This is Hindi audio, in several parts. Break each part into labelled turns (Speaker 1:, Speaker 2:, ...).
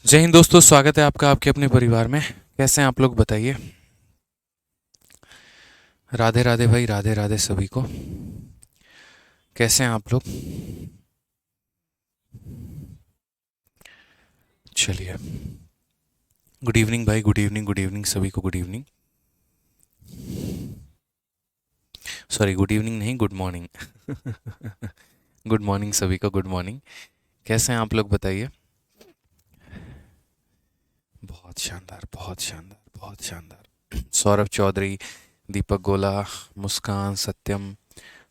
Speaker 1: जय हिंद दोस्तों, स्वागत है आपका आपके अपने परिवार में। कैसे हैं आप लोग, बताइए। राधे राधे भाई, राधे राधे सभी को। कैसे हैं आप लोग? चलिए। गुड इवनिंग भाई, गुड इवनिंग, गुड इवनिंग सभी को, good evening. Sorry, good evening नहीं, गुड मॉर्निंग। गुड मॉर्निंग सभी को, गुड मॉर्निंग। कैसे हैं आप लोग, बताइए। बहुत शानदार, बहुत शानदार, बहुत शानदार। सौरभ चौधरी, दीपक गोला, मुस्कान, सत्यम,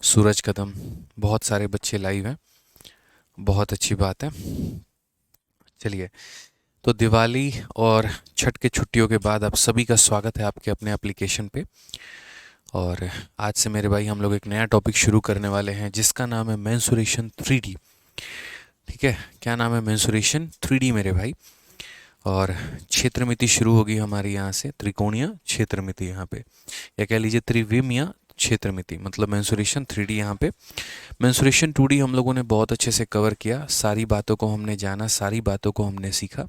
Speaker 1: सूरज कदम, बहुत सारे बच्चे लाइव हैं। बहुत अच्छी बात है। चलिए। तो दिवाली और छठ के छुट्टियों के बाद आप सभी का स्वागत है आपके अपने एप्लीकेशन पे। और आज से मेरे भाई हम लोग एक नया टॉपिक शुरू करने वाले हैं जिसका नाम है मेंसुरेशन 3D। ठीक है, क्या नाम है? मेंसुरेशन 3D मेरे भाई। और क्षेत्र मिति शुरू होगी हमारी यहाँ से, त्रिकोणीय क्षेत्र मिति यहाँ पे, या कह लीजिए त्रिविमीय क्षेत्र मिति, मतलब मेंसुरेशन 3D यहाँ पे। मेंसुरेशन 2D हम लोगों ने बहुत अच्छे से कवर किया, सारी बातों को हमने जाना, सारी बातों को हमने सीखा।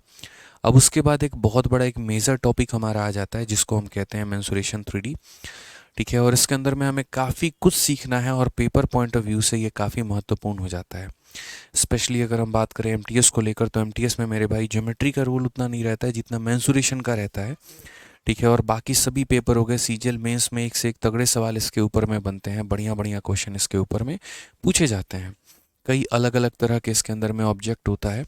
Speaker 1: अब उसके बाद एक बहुत बड़ा एक मेजर टॉपिक हमारा आ जाता है जिसको हम कहते हैं मेंसुरेशन 3D। ठीक है, और इसके अंदर में हमें काफ़ी कुछ सीखना है और पेपर पॉइंट ऑफ व्यू से ये काफ़ी महत्वपूर्ण हो जाता है। स्पेशली अगर हम बात करें एमटीएस को लेकर, तो एमटीएस में मेरे भाई ज्योमेट्री का रोल उतना नहीं रहता है जितना मेंसुरेशन का रहता है। ठीक है, और बाकी सभी पेपर हो गए, सीजीएल मेंस में एक से एक तगड़े सवाल इसके ऊपर में बनते हैं, बढ़िया बढ़िया क्वेश्चन इसके ऊपर में पूछे जाते हैं। कई अलग अलग तरह के इसके अंदर में ऑब्जेक्ट होता है,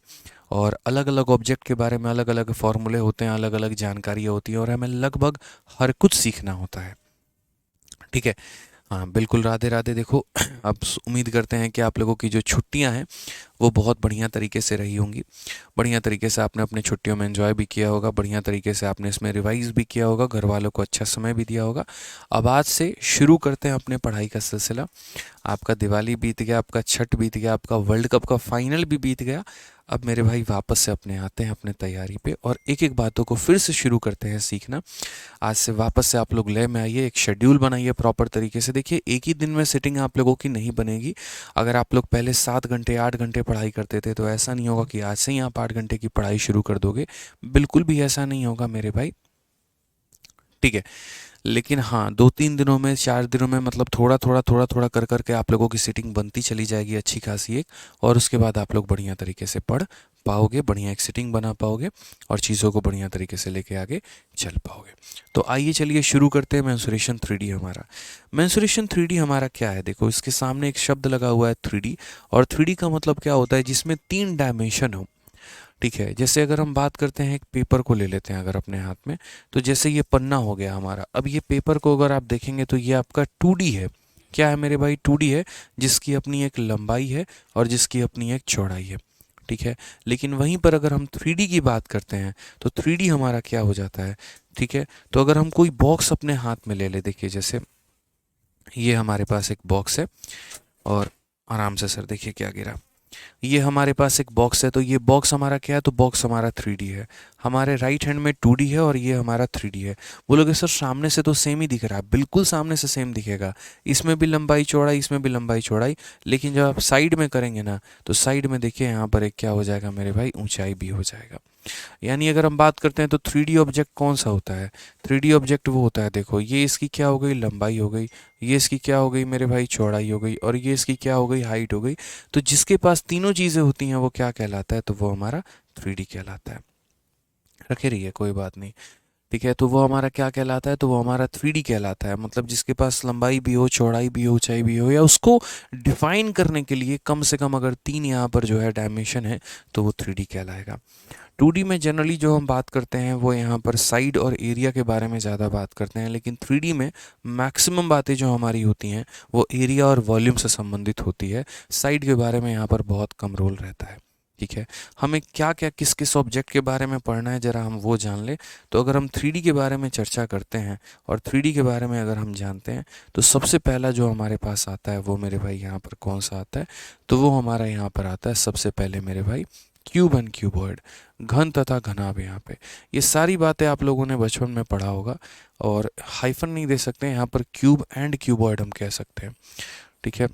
Speaker 1: और अलग अलग ऑब्जेक्ट के बारे में अलग अलग फॉर्मूले होते हैं, अलग अलग जानकारियाँ होती हैं, और हमें लगभग हर कुछ सीखना होता है। ठीक है। हाँ बिल्कुल, राधे राधे। देखो, अब उम्मीद करते हैं कि आप लोगों की जो छुट्टियां हैं वो बहुत बढ़िया तरीके से रही होंगी। बढ़िया तरीके से आपने अपने छुट्टियों में एंजॉय भी किया होगा, बढ़िया तरीके से आपने इसमें रिवाइज भी किया होगा, घर वालों को अच्छा समय भी दिया होगा। अब आज से शुरू करते हैं अपने पढ़ाई का सिलसिला। आपका दिवाली बीत गया, आपका छठ बीत गया, आपका वर्ल्ड कप का फाइनल भी बीत गया। अब मेरे भाई वापस से अपने आते हैं अपने तैयारी पे, और एक एक बातों को फिर से शुरू करते हैं सीखना। आज से वापस से आप लोग लय में आइए, एक शेड्यूल बनाइए प्रॉपर तरीके से। देखिए, एक ही दिन में सिटिंग आप लोगों की नहीं बनेगी। अगर आप लोग पहले 7 घंटे 8 घंटे पढ़ाई करते थे तो ऐसा नहीं होगा कि आज से ही आप 8 घंटे की पढ़ाई शुरू कर दोगे। बिल्कुल भी ऐसा नहीं होगा मेरे भाई। ठीक है। लेकिन हाँ, 2 3 दिनों में 4 दिनों में, मतलब थोड़ा थोड़ा थोड़ा थोड़ा कर करके आप लोगों की सीटिंग बनती चली जाएगी अच्छी खासी एक। और उसके बाद आप लोग बढ़िया तरीके से पढ़ पाओगे, बढ़िया एक सीटिंग बना पाओगे, और चीज़ों को बढ़िया तरीके से लेके आगे चल पाओगे। तो आइए चलिए शुरू करते हैं मेंसुरेशन 3D हमारा। मेंसुरेशन 3D हमारा क्या है? देखो, इसके सामने एक शब्द लगा हुआ है 3D। और 3D का मतलब क्या होता है? जिसमें 3 डायमेंशन हो। ठीक है, जैसे अगर हम बात करते हैं, एक पेपर को ले लेते हैं अगर अपने हाथ में, तो जैसे ये पन्ना हो गया हमारा। अब ये पेपर को अगर आप देखेंगे तो ये आपका 2D है। क्या है मेरे भाई? 2D है, जिसकी अपनी एक लंबाई है और जिसकी अपनी एक चौड़ाई है। ठीक है। लेकिन वहीं पर अगर हम 3D की बात करते हैं तो 3D हमारा क्या हो जाता है? ठीक है, तो अगर हम कोई बॉक्स अपने हाथ में ले ले, देखिए जैसे ये हमारे पास एक बॉक्स है, और आराम से सर देखिए क्या गिरा। ये हमारे पास एक बॉक्स है, तो ये बॉक्स हमारा क्या है? तो बॉक्स हमारा 3D है। हमारे राइट हैंड में 2D है और ये हमारा 3D है। बोलोगे सर सामने से तो सेम ही दिख रहा है। बिल्कुल सामने से सेम दिखेगा, इसमें भी लंबाई चौड़ाई, इसमें भी लंबाई चौड़ाई। लेकिन जब आप साइड में करेंगे ना, तो साइड में देखिए यहाँ पर एक क्या हो जाएगा मेरे भाई? ऊंचाई भी हो जाएगा। यानी अगर हम बात करते हैं तो 3D ऑब्जेक्ट कौन सा होता है? 3D ऑब्जेक्ट वो होता है, देखो ये इसकी क्या हो गई? लंबाई हो गई। ये इसकी क्या हो गई मेरे भाई? चौड़ाई हो गई। और ये इसकी क्या हो गई? हाइट हो गई। तो जिसके पास तीनों चीज़ें होती हैं वो क्या कहलाता है? तो वो हमारा 3D कहलाता है। रखे रहिए, कोई बात नहीं। ठीक है, तो वो हमारा क्या कहलाता है? तो वो हमारा 3D कहलाता है। मतलब जिसके पास लंबाई भी हो, चौड़ाई भी हो, ऊंचाई भी हो, या उसको डिफाइन करने के लिए कम से कम अगर 3 यहाँ पर जो है डायमेंशन है, तो वो 3D कहलाएगा। 2D में जनरली जो हम बात करते हैं वो यहाँ पर साइड और एरिया के बारे में ज़्यादा बात करते हैं, लेकिन 3D में मैक्सिमम बातें जो हमारी होती हैं वो एरिया और वॉल्यूम से संबंधित होती है। साइड के बारे में यहाँ पर बहुत कम रोल रहता है। ठीक है, हमें क्या क्या किस किस ऑब्जेक्ट के बारे में पढ़ना है ज़रा हम वो जान ले। तो अगर हम 3D के बारे में चर्चा करते हैं और 3D के बारे में अगर हम जानते हैं, तो सबसे पहला जो हमारे पास आता है वो मेरे भाई यहाँ पर कौन सा आता है? तो वो हमारा यहाँ पर आता है सबसे पहले मेरे भाई क्यूब एंड क्यूबॉइड, घन तथा घनाभ। यहाँ पे ये सारी बातें आप लोगों ने बचपन में पढ़ा होगा, और हाइफन नहीं दे सकते हैं यहाँ पर, क्यूब एंड क्यूबॉइड हम कह सकते हैं। ठीक है,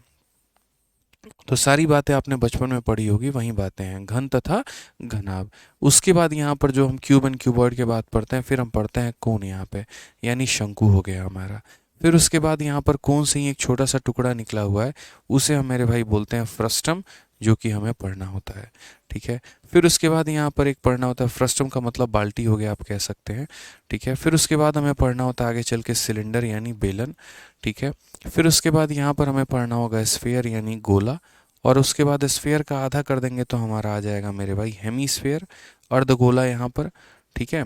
Speaker 1: तो सारी बातें आपने बचपन में पढ़ी होगी, वही बातें हैं, घन तथा घनाभ। उसके बाद यहाँ पर जो हम क्यूब एंड क्यूबॉइड के बाद पढ़ते हैं, फिर हम पढ़ते हैं कोण यहाँ पे, यानी शंकु हो गया हमारा। फिर उसके बाद यहाँ पर कोण से ही एक छोटा सा टुकड़ा निकला हुआ है, उसे हम मेरे भाई बोलते हैं फ्रस्टम, जो कि हमें पढ़ना होता है। ठीक है। फिर उसके बाद यहाँ पर एक पढ़ना होता है, फ्रस्टम का मतलब बाल्टी हो गया आप कह सकते हैं। ठीक है। फिर उसके बाद हमें पढ़ना होता है आगे चल के सिलेंडर यानी बेलन। ठीक है। फिर उसके बाद यहाँ पर हमें पढ़ना होगा स्फीयर यानी गोला, और उसके बाद स्फीयर का आधा कर देंगे तो हमारा आ जाएगा मेरे भाई हेमीस्फीयर, अर्धगोला यहाँ पर। ठीक है।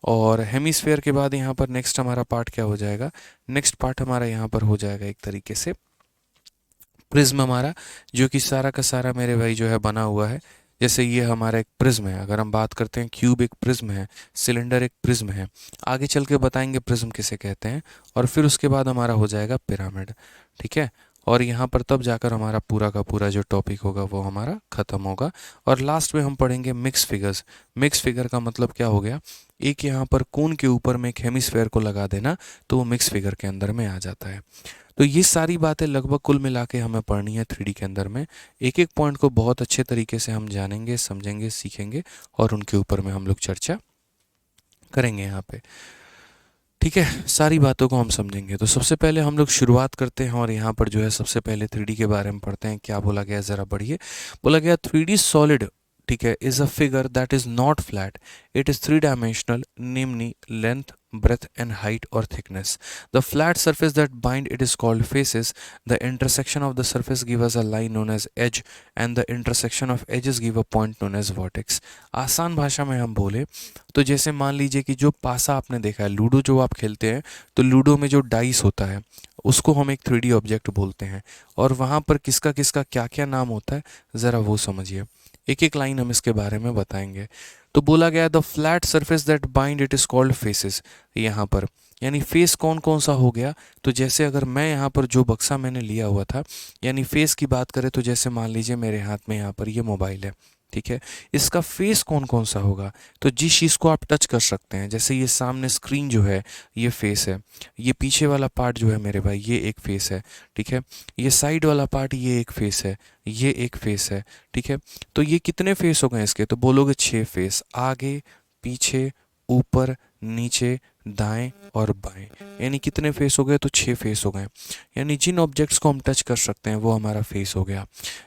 Speaker 1: और हेमीस्फीयर के बाद यहाँ पर नेक्स्ट हमारा पार्ट क्या हो जाएगा, नेक्स्ट पार्ट हमारा यहाँ पर हो जाएगा एक तरीके से प्रिज्म हमारा, जो कि सारा का सारा मेरे भाई जो है बना हुआ है। जैसे ये हमारा एक प्रिज्म है, अगर हम बात करते हैं क्यूब एक प्रिज्म है, सिलेंडर एक प्रिज्म है, आगे चल के बताएंगे प्रिज्म किसे कहते हैं। और फिर उसके बाद हमारा हो जाएगा पिरामिड। ठीक है। और यहाँ पर तब जाकर हमारा पूरा का पूरा जो टॉपिक होगा वो हमारा ख़त्म होगा। और लास्ट में हम पढ़ेंगे मिक्स फिगर्स। मिक्स फिगर का मतलब क्या हो गया, एक यहाँ पर कोन के ऊपर में एक हेमिस्फेयर को लगा देना, तो वो मिक्स फिगर के अंदर में आ जाता है। तो ये सारी बातें लगभग कुल मिला के हमें पढ़नी है 3D के अंदर में। एक एक पॉइंट को बहुत अच्छे तरीके से हम जानेंगे, समझेंगे, सीखेंगे, और उनके ऊपर में हम लोग चर्चा करेंगे यहाँ पे। ठीक है। सारी बातों को हम समझेंगे। तो सबसे पहले हम लोग शुरुआत करते हैं, और यहाँ पर जो है सबसे पहले 3D के बारे में पढ़ते हैं। क्या बोला गया ज़रा बढ़िए। बोला गया 3D सॉलिड, ठीक है, is a figure that is not flat, it is 3 dimensional, namely length, breadth and height or thickness. The flat surface that bind it is called faces. The intersection of the surface give us a line known as edge, and the intersection of edges give a point known as vertex. आसान भाषा में हम बोले तो जैसे मान लीजिए कि जो पासा आपने देखा है, लूडो जो आप खेलते हैं, तो लूडो में जो डाइस होता है उसको हम एक 3D ऑब्जेक्ट बोलते हैं, और वहाँ पर किसका किसका क्या क्या नाम होता है ज़रा वो समझिए। एक एक लाइन हम इसके बारे में बताएंगे। तो बोला गया the flat surface that bind it is called faces. यहाँ पर यानी फेस कौन कौन सा हो गया, तो जैसे अगर मैं यहाँ पर जो बक्सा मैंने लिया हुआ था, यानी फेस की बात करें तो जैसे मान लीजिए मेरे हाथ में यहाँ पर ये मोबाइल है। ठीक है। इसका फेस कौन कौन सा होगा, तो जिस चीज़ को आप टच कर सकते हैं, जैसे ये सामने स्क्रीन जो है ये फेस है, ये पीछे वाला पार्ट जो है मेरे भाई ये एक फेस है। ठीक है। ये साइड वाला पार्ट ये एक फेस है, ये एक फेस है। ठीक है। तो ये कितने फेस हो गए इसके, तो बोलोगे 6 फेस, आगे पीछे ऊपर नीचे दाएं और बाएं, यानी कितने फेस हो गए, तो 6 फेस हो गए। यानी जिन ऑब्जेक्ट्स को हम टच कर सकते हैं वो हमारा फेस हो गया।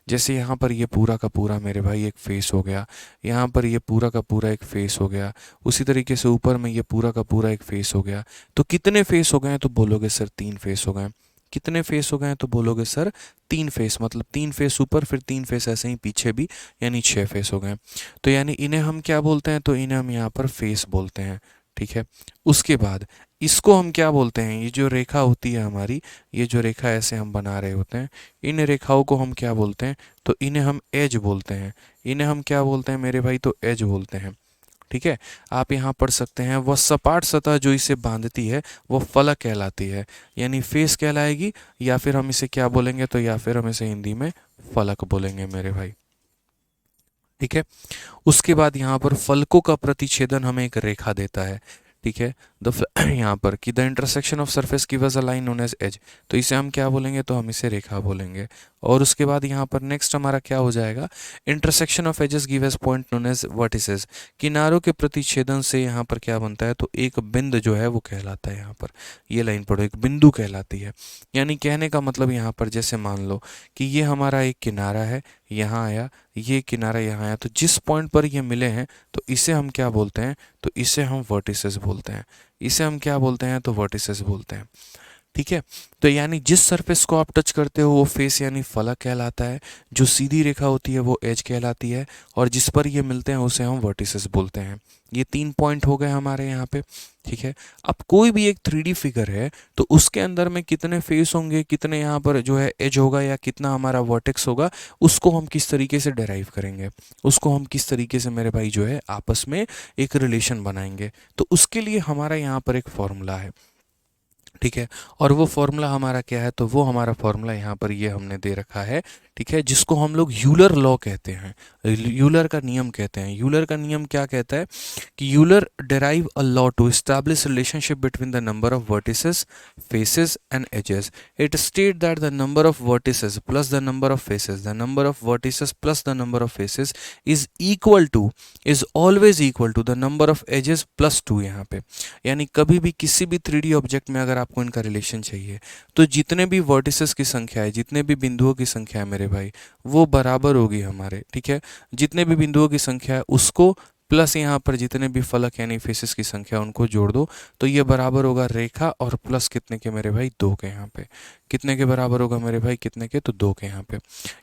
Speaker 1: जैसे यहाँ पर ये पूरा का पूरा मेरे भाई एक फेस हो गया, यहाँ पर ये पूरा का पूरा एक फेस हो गया, उसी तरीके से ऊपर में ये पूरा का पूरा एक फेस हो गया। तो कितने फेस हो गए, तो बोलोगे सर 3 फेस हो गए। कितने फेस हो गए, तो बोलोगे सर 3 फेस, मतलब 3 फेस ऊपर, फिर 3 फेस ऐसे ही पीछे भी, यानी 6 फेस हो गए। तो यानी इन्हें हम क्या बोलते हैं, तो इन्हें हम यहाँ पर फेस बोलते हैं। ठीक है। उसके बाद इसको हम क्या बोलते हैं, ये जो रेखा होती है हमारी, ये जो रेखा ऐसे हम बना रहे होते हैं, इन रेखाओं को हम क्या बोलते हैं, तो इन्हें हम एज बोलते हैं। इन्हें हम क्या बोलते हैं मेरे भाई, तो एज बोलते हैं। ठीक है। आप यहाँ पढ़ सकते हैं, वह सपाट सतह जो इसे बांधती है वो फलक कहलाती है, यानी फेस कहलाएगी, या फिर हम इसे क्या बोलेंगे, तो या फिर हम इसे हिंदी में फलक बोलेंगे मेरे भाई। ठीक है। उसके बाद यहाँ पर फलकों का प्रतिच्छेदन हमें एक रेखा देता है। ठीक है। यहाँ पर कि the intersection of surface give us a line known as edge, तो इसे हम क्या बोलेंगे, तो हम इसे रेखा बोलेंगे। और उसके बाद यहाँ पर नेक्स्ट हमारा क्या हो जाएगा, intersection of edges give us point known as vertices. किनारों के प्रतिच्छेदन से यहाँ पर क्या बनता है, तो एक बिंदु जो है वो कहलाता है। यहाँ पर ये लाइन पढ़ो, एक बिंदु कहलाती है। यानी कहने का मतलब यहाँ पर जैसे मान लो कि ये हमारा एक किनारा है, यहाँ आया, ये किनारा यहाँ आया, तो जिस पॉइंट पर ये मिले हैं तो इसे हम क्या बोलते हैं, तो इसे हम वर्टिसेस बोलते हैं। इसे हम क्या बोलते हैं, तो वर्टिसेस बोलते हैं। ठीक है। तो यानी जिस सरफेस को आप टच करते हो वो फेस यानी फलक कहलाता है, जो सीधी रेखा होती है वो एज कहलाती है, और जिस पर ये मिलते हैं उसे हम वर्टिसेस बोलते हैं। ये 3 पॉइंट हो गए हमारे यहाँ पे। ठीक है। अब कोई भी एक 3D फिगर है तो उसके अंदर में कितने फेस होंगे, कितने यहाँ पर जो है एज होगा, या कितना हमारा वर्टेक्स होगा, उसको हम किस तरीके से डेराइव करेंगे, उसको हम किस तरीके से मेरे भाई जो है आपस में एक रिलेशन बनाएंगे। तो उसके लिए हमारा यहाँ पर एक फॉर्मूला है। ठीक है। और वो फॉर्मूला हमारा क्या है, तो वो हमारा फॉर्मूला यहाँ पर ये हमने दे रखा है। ठीक है, जिसको हम लोग यूलर लॉ कहते हैं, यूलर का नियम कहते हैं। यूलर का नियम क्या कहता है कि Euler derive a law to establish relationship between the number of vertices, faces and edges. It states that the number of vertices plus the number of faces, the number of vertices plus the number of faces is equal to, is always equal to the number of edges plus 2 यहाँ पे। यानी कभी भी किसी भी 3D ऑब्जेक्ट में अगर आपको इनका रिलेशन चाहिए, तो जितने भी वर्टिसेस की संख्या है, जितने भी बिंदुओं की संख्या है मेरे भाई, वो बराबर होगी हमारे। ठीक है, जितने भी बिंदुओं की संख्या है उसको प्लस यहाँ पर जितने भी फलक यानी फेसेस की संख्या उनको जोड़ दो, तो ये बराबर होगा रेखा और प्लस कितने के मेरे भाई, 2 के। यहाँ पे कितने के बराबर होगा मेरे भाई, कितने के, तो 2 के यहाँ पे।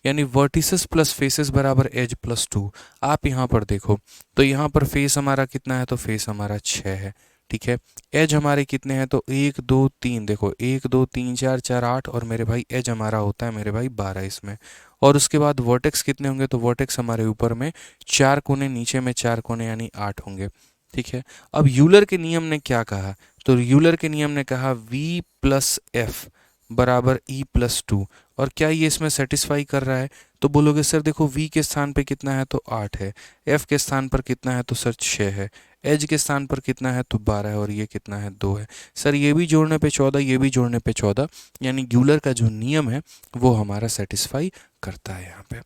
Speaker 1: यानी वर्टिसेस प्लस फेसेस बराबर एज प्लस 2। आप यहाँ पर देखो तो यहाँ पर फेस हमारा कितना है, तो फेस हमारा 6 है। ठीक है, एज हमारे कितने हैं, तो 1 2 3, देखो 1 2 3 4 4 8, और मेरे भाई एज हमारा होता है मेरे भाई 12 इसमें। और उसके बाद वर्टेक्स कितने होंगे, तो वर्टेक्स हमारे ऊपर में 4 कोने, नीचे में 4 कोने यानी 8 होंगे। ठीक है, अब यूलर के नियम ने क्या कहा, तो यूलर के नियम ने कहा v प्लस एफ बराबर ई प्लस 2। और क्या ये इसमें सेटिस्फाई कर रहा है, तो बोलोगे सर देखो v के स्थान पे कितना है, तो 8 है, f के स्थान पर कितना है, तो सर 6 है, एज के स्थान पर कितना है, तो 12 है, और ये कितना है, 2 है। सर ये भी जोड़ने पे 14, ये भी जोड़ने पे 14, यानी यूलर का जो नियम है वो हमारा सेटिस्फाई करता है यहाँ पे।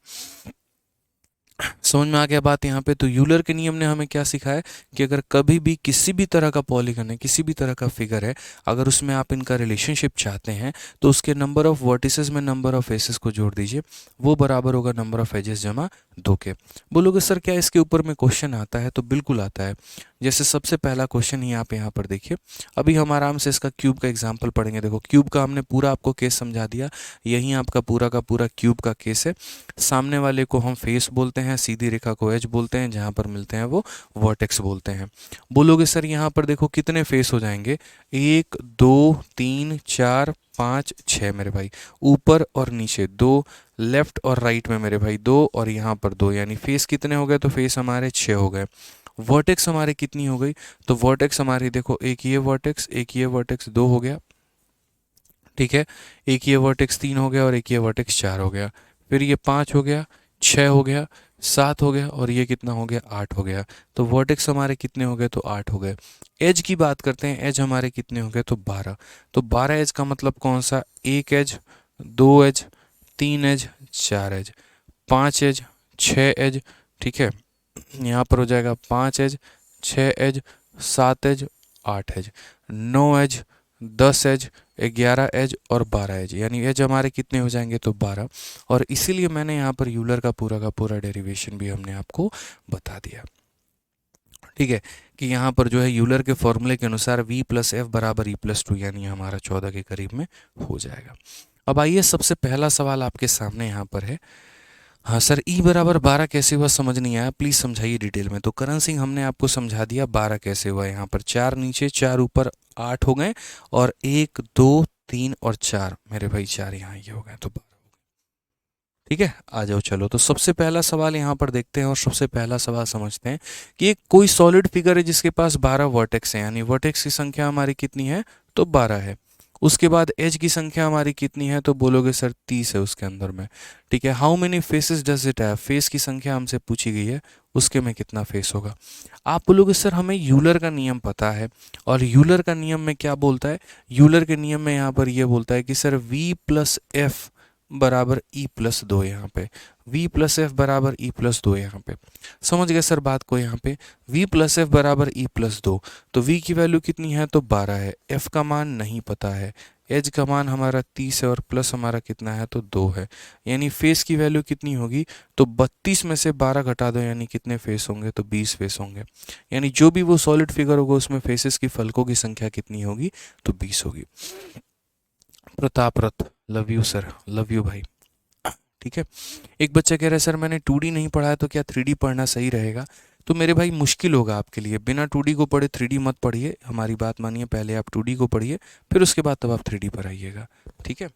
Speaker 1: समझ में आ गया बात यहाँ पे। तो यूलर के नियम ने हमें क्या सिखाया कि अगर कभी भी किसी भी तरह का पॉलीगन है, किसी भी तरह का फिगर है, अगर उसमें आप इनका रिलेशनशिप चाहते हैं, तो उसके नंबर ऑफ वर्टिसेस में नंबर ऑफ फेसेस को जोड़ दीजिए, वो बराबर होगा नंबर ऑफ एजेस जमा 2 के। बोलोगे सर क्या इसके ऊपर में क्वेश्चन आता है, तो बिल्कुल आता है। जैसे सबसे पहला क्वेश्चन ही आप यहाँ पर देखिए, अभी हम आराम से इसका क्यूब का एग्जाम्पल पढ़ेंगे। देखो क्यूब का हमने पूरा आपको केस समझा दिया, यही आपका पूरा का पूरा क्यूब का केस है। सामने वाले को हम फेस बोलते हैं, सीधी रेखा को एज बोलते हैं, जहाँ पर मिलते हैं वो वर्टेक्स बोलते हैं। बोलोगे सर यहाँ पर देखो कितने फेस हो जाएंगे, 1 2 3 4 5 6 मेरे भाई, ऊपर और नीचे 2, लेफ्ट और राइट में मेरे भाई 2, और यहाँ पर 2, यानी फेस कितने हो गए, तो फेस हमारे 6 हो गए। वर्टेक्स हमारी कितनी हो गई, तो वर्टेक्स हमारी देखो एक ये वर्टेक्स, एक ये वर्टेक्स, 2 हो गया। ठीक है, एक ये वर्टेक्स 3 हो गया, और एक ये वर्टेक्स 4 हो गया। फिर ये 5 हो गया, 6 हो गया, 7 हो गया, और ये कितना हो गया, 8 हो गया। तो वर्टेक्स हमारे कितने हो गए, तो 8 हो गए। एज की बात करते हैं, एज हमारे कितने हो गए, तो 12। तो 12 एज का मतलब कौन सा, एक edge, 2 edge, 3 edge, 4 edge, 5 edge, 6 edge. ठीक है, यहाँ पर हो जाएगा 5 edge, 6 edge, 7 edge, 8 edge, 9 edge, 10 edge, 11 edge और 12 एज, यानी एज हमारे कितने हो जाएंगे, तो 12। और इसीलिए मैंने यहाँ पर यूलर का पूरा डेरिवेशन भी हमने आपको बता दिया। ठीक है, कि यहाँ पर जो है यूलर के फॉर्मूले के अनुसार v प्लस एफ बराबर ई प्लस 2, यानी हमारा 14 के करीब में हो जाएगा। अब आइए सबसे पहला सवाल आपके सामने यहाँ पर है। हाँ सर, ई बराबर 12 कैसे हुआ, समझ नहीं आया, प्लीज़ समझाइए डिटेल में। तो करण सिंह हमने आपको समझा दिया 12 कैसे हुआ। यहाँ पर 4 नीचे 4 ऊपर 8 हो गए, और 1 2 3 और 4 मेरे भाई 4 यहाँ ये हो गए, तो 12 हो गए। ठीक है, आ जाओ चलो। तो सबसे पहला सवाल यहाँ पर देखते हैं, और सबसे पहला सवाल समझते हैं कि एक कोई सॉलिड फिगर है जिसके पास 12 वर्टेक्स हैं, यानी वर्टेक्स की संख्या हमारी कितनी है, तो 12 है। उसके बाद एज की संख्या हमारी कितनी है, तो बोलोगे सर 30 है उसके अंदर में। ठीक है, how many faces does it have, face की संख्या हमसे पूछी गई है, उसके में कितना फेस होगा। आप बोलोगे सर हमें यूलर का नियम पता है, और यूलर का नियम में क्या बोलता है, यूलर के नियम में यहाँ पर यह बोलता है कि सर v प्लस एफ बराबर ई प्लस 2, यहाँ पे v प्लस एफ बराबर ई प्लस 2 यहाँ पे। समझ गए सर बात को, यहाँ पे v प्लस एफ बराबर ई प्लस 2, तो v की वैल्यू कितनी है, तो 12 है, f का मान नहीं पता है, एज का मान हमारा 30 है, और प्लस हमारा कितना है, तो 2 है। यानी फेस की वैल्यू कितनी होगी, तो 32 में से 12 घटा दो, यानी कितने फेस होंगे, तो 20 फेस होंगे। यानी जो भी वो सॉलिड फिगर होगा उसमें फेसेस की फलकों की संख्या कितनी होगी, तो 20 होगी। प्रताप रथ, love you sir, love you भाई। ठीक है, एक बच्चा कह रहा है सर मैंने 2D नहीं पढ़ा है, तो क्या 3D पढ़ना सही रहेगा। तो मेरे भाई मुश्किल होगा आपके लिए, बिना 2D को पढ़े 3D मत पढ़िए, हमारी बात मानिए, पहले आप 2D को पढ़िए, फिर उसके बाद तब आप 3D पर आइएगा। ठीक है,